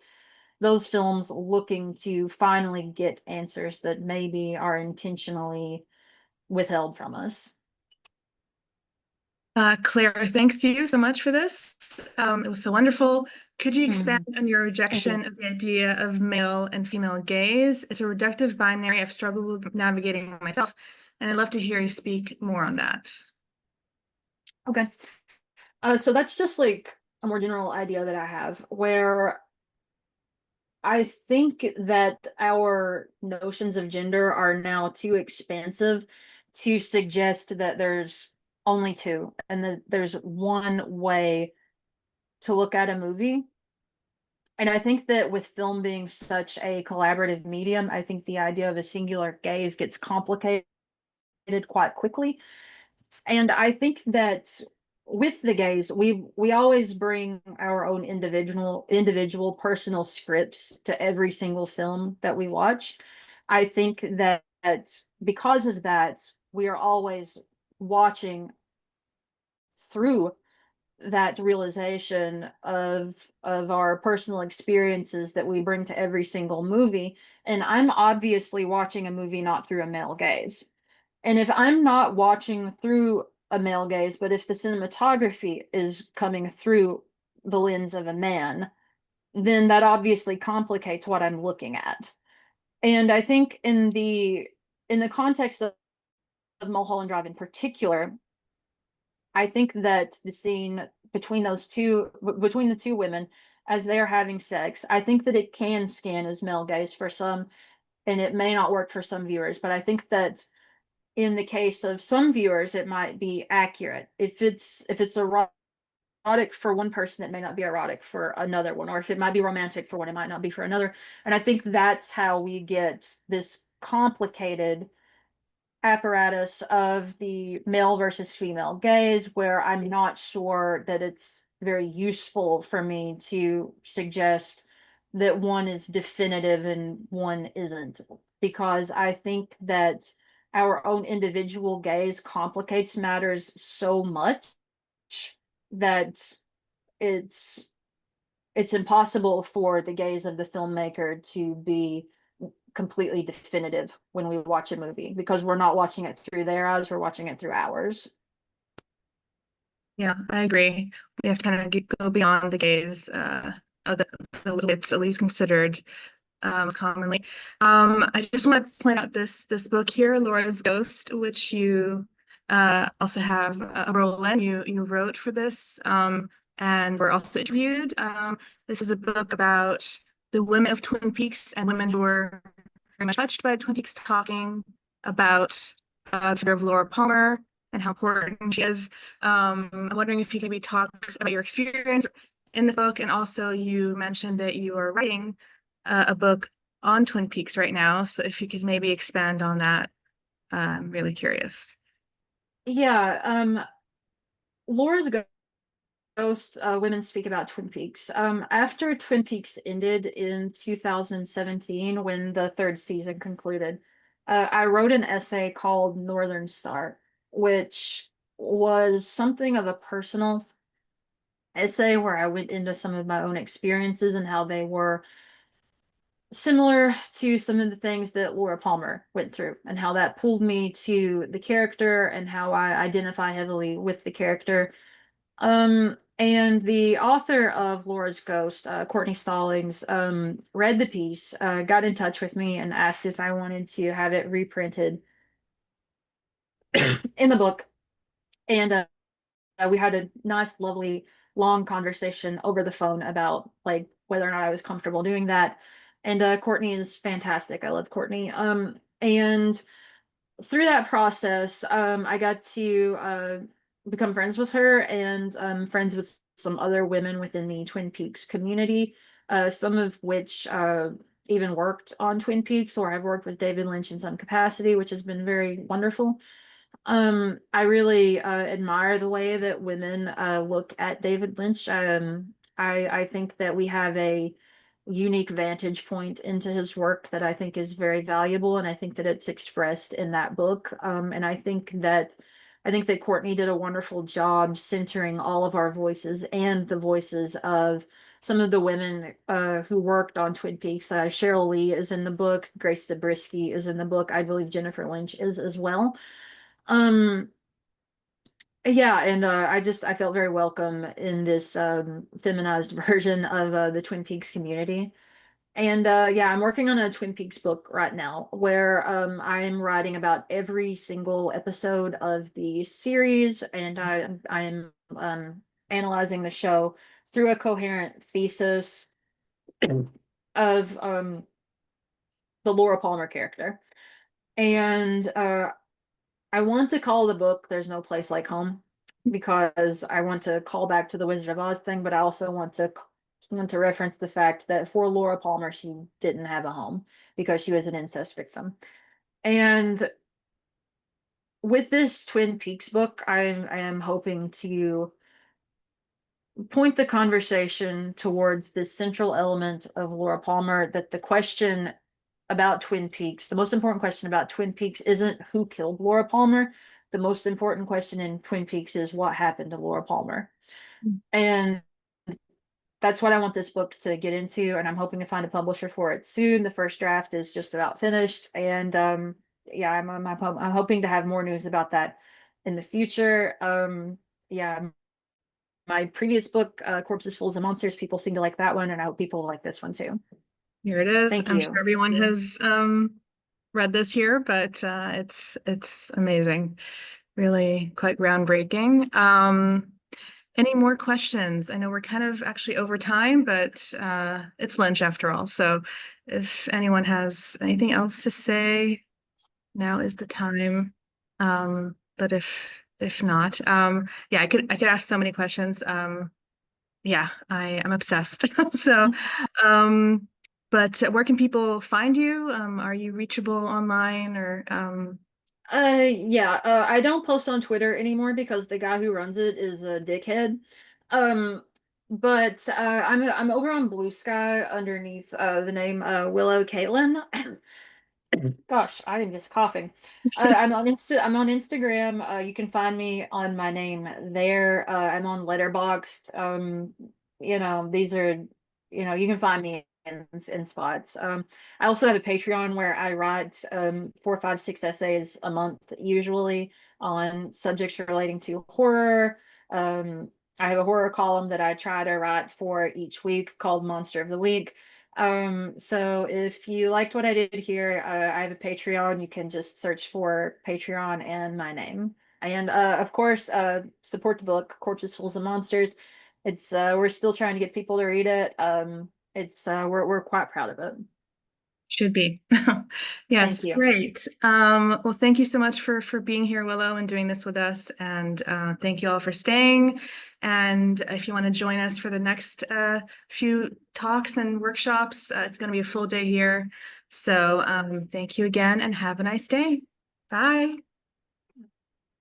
those films looking to finally get answers that maybe are intentionally withheld from us. Claire, thanks to you so much for this. It was so wonderful. Could you expand Mhm. on your Thank you. rejection of the idea of male and female gaze? It's a reductive binary I've struggled with navigating myself, and I'd love to hear you speak more on that. Okay. So that's just like a more general idea that I have, where I think that our notions of gender are now too expansive to suggest that there's only two and that there's one way to look at a movie. And I think that with film being such a collaborative medium, I think the idea of a singular gaze gets complicated quite quickly. And I think that with the gaze, we always bring our own individual personal scripts to every single film that we watch. I think that because of that, we are always watching through that realization of our personal experiences that we bring to every single movie. And I'm obviously watching a movie not through a male gaze. And if I'm not watching through a male gaze, but if the cinematography is coming through the lens of a man, then that obviously complicates what I'm looking at. And I think in the context of Mulholland Drive in particular, I think that the scene between between the two women as they're having sex, I think that it can scan as male gaze for some, and it may not work for some viewers, but I think that in the case of some viewers, it might be accurate. If it's erotic for one person, it may not be erotic for another one, or if it might be romantic for one, it might not be for another. And I think that's how we get this complicated apparatus of the male versus female gaze, where I'm not sure that it's very useful for me to suggest that one is definitive and one isn't, because I think that our own individual gaze complicates matters so much that it's it's impossible for the gaze of the filmmaker to be completely definitive when we watch a movie, because we're not watching it through their eyes, we're watching it through ours. Yeah, I agree. We have to kind of go beyond the gaze of the it's at least considered most commonly. I just want to point out this book here, Laura's Ghost, which you also have a role in. You wrote for this, and were also interviewed. This is a book about the women of Twin Peaks and women who were very much touched by Twin Peaks, talking about the figure of Laura Palmer and how important she is. I'm wondering if you could maybe talk about your experience in this book, and also you mentioned that you are writing a book on Twin Peaks right now. So if you could maybe expand on that, I'm really curious. Yeah, Laura's Ghost, Women Speak About Twin Peaks. After Twin Peaks ended in 2017, when the third season concluded, I wrote an essay called Northern Star, which was something of a personal essay where I went into some of my own experiences and how they were similar to some of the things that Laura Palmer went through, and how that pulled me to the character and how I identify heavily with the character. And the author of Laura's Ghost, Courtney Stallings, read the piece, got in touch with me and asked if I wanted to have it reprinted in the book. And we had a nice, lovely, long conversation over the phone about like whether or not I was comfortable doing that. And Courtney is fantastic. I love Courtney. And through that process, I got to become friends with her and friends with some other women within the Twin Peaks community, some of which even worked on Twin Peaks or have worked with David Lynch in some capacity, which has been very wonderful. I really admire the way that women look at David Lynch. I think that we have a unique vantage point into his work that I think is very valuable, and I think that it's expressed in that book. And I think that Courtney did a wonderful job centering all of our voices and the voices of some of the women who worked on Twin Peaks. Cheryl Lee is in the book. Grace Zabriskie is in the book. I believe Jennifer Lynch is as well. Um, yeah, and I felt very welcome in this feminized version of the Twin Peaks community. And yeah, I'm working on a Twin Peaks book right now where I'm writing about every single episode of the series, and I'm analyzing the show through a coherent thesis of the Laura Palmer character. And I want to call the book There's No Place Like Home because I want to call back to the Wizard of Oz thing, but I also want to reference the fact that for Laura Palmer, she didn't have a home because she was an incest victim. And with this Twin Peaks book, I am hoping to point the conversation towards this central element of Laura Palmer, that the question about Twin Peaks, the most important question about Twin Peaks isn't who killed Laura Palmer. The most important question in Twin Peaks is what happened to Laura Palmer. And that's what I want this book to get into, and I'm hoping to find a publisher for it soon. The first draft is just about finished, and yeah, I'm hoping to have more news about that in the future. Yeah, my previous book, Corpses, Fools, and Monsters, people seem to like that one, and I hope people like this one too. Here it is. Thank I'm sure you. everyone has read this here, but it's amazing. Really quite groundbreaking. Any more questions? I know we're kind of actually over time, but it's lunch after all. So if anyone has anything else to say, now is the time. But if not, yeah, I could ask so many questions. Yeah, I am obsessed. So, um, but where can people find you? Are you reachable online or Yeah, I don't post on Twitter anymore because the guy who runs it is a dickhead. Um, but I'm over on Blue Sky underneath the name Willow Caitlin. Gosh, I am just coughing. I'm on Instagram. You can find me on my name there. I'm on Letterboxd. These are, you can find me in spots. I also have a Patreon where I write 4, 5, 6 essays a month, usually on subjects relating to horror. I have a horror column that I try to write for each week called Monster of the Week. So if you liked what I did here, I have a Patreon. You can just search for Patreon and my name. And of course, support the book, Corpses, Fools, and Monsters. We're still trying to get people to read it. We're quite proud of it. Should be. Thank Yes, you. great. Well, thank you so much for being here, Willow, and doing this with us. And thank you all for staying. And if you want to join us for the next few talks and workshops, it's going to be a full day here. So thank you again and have a nice day. Bye.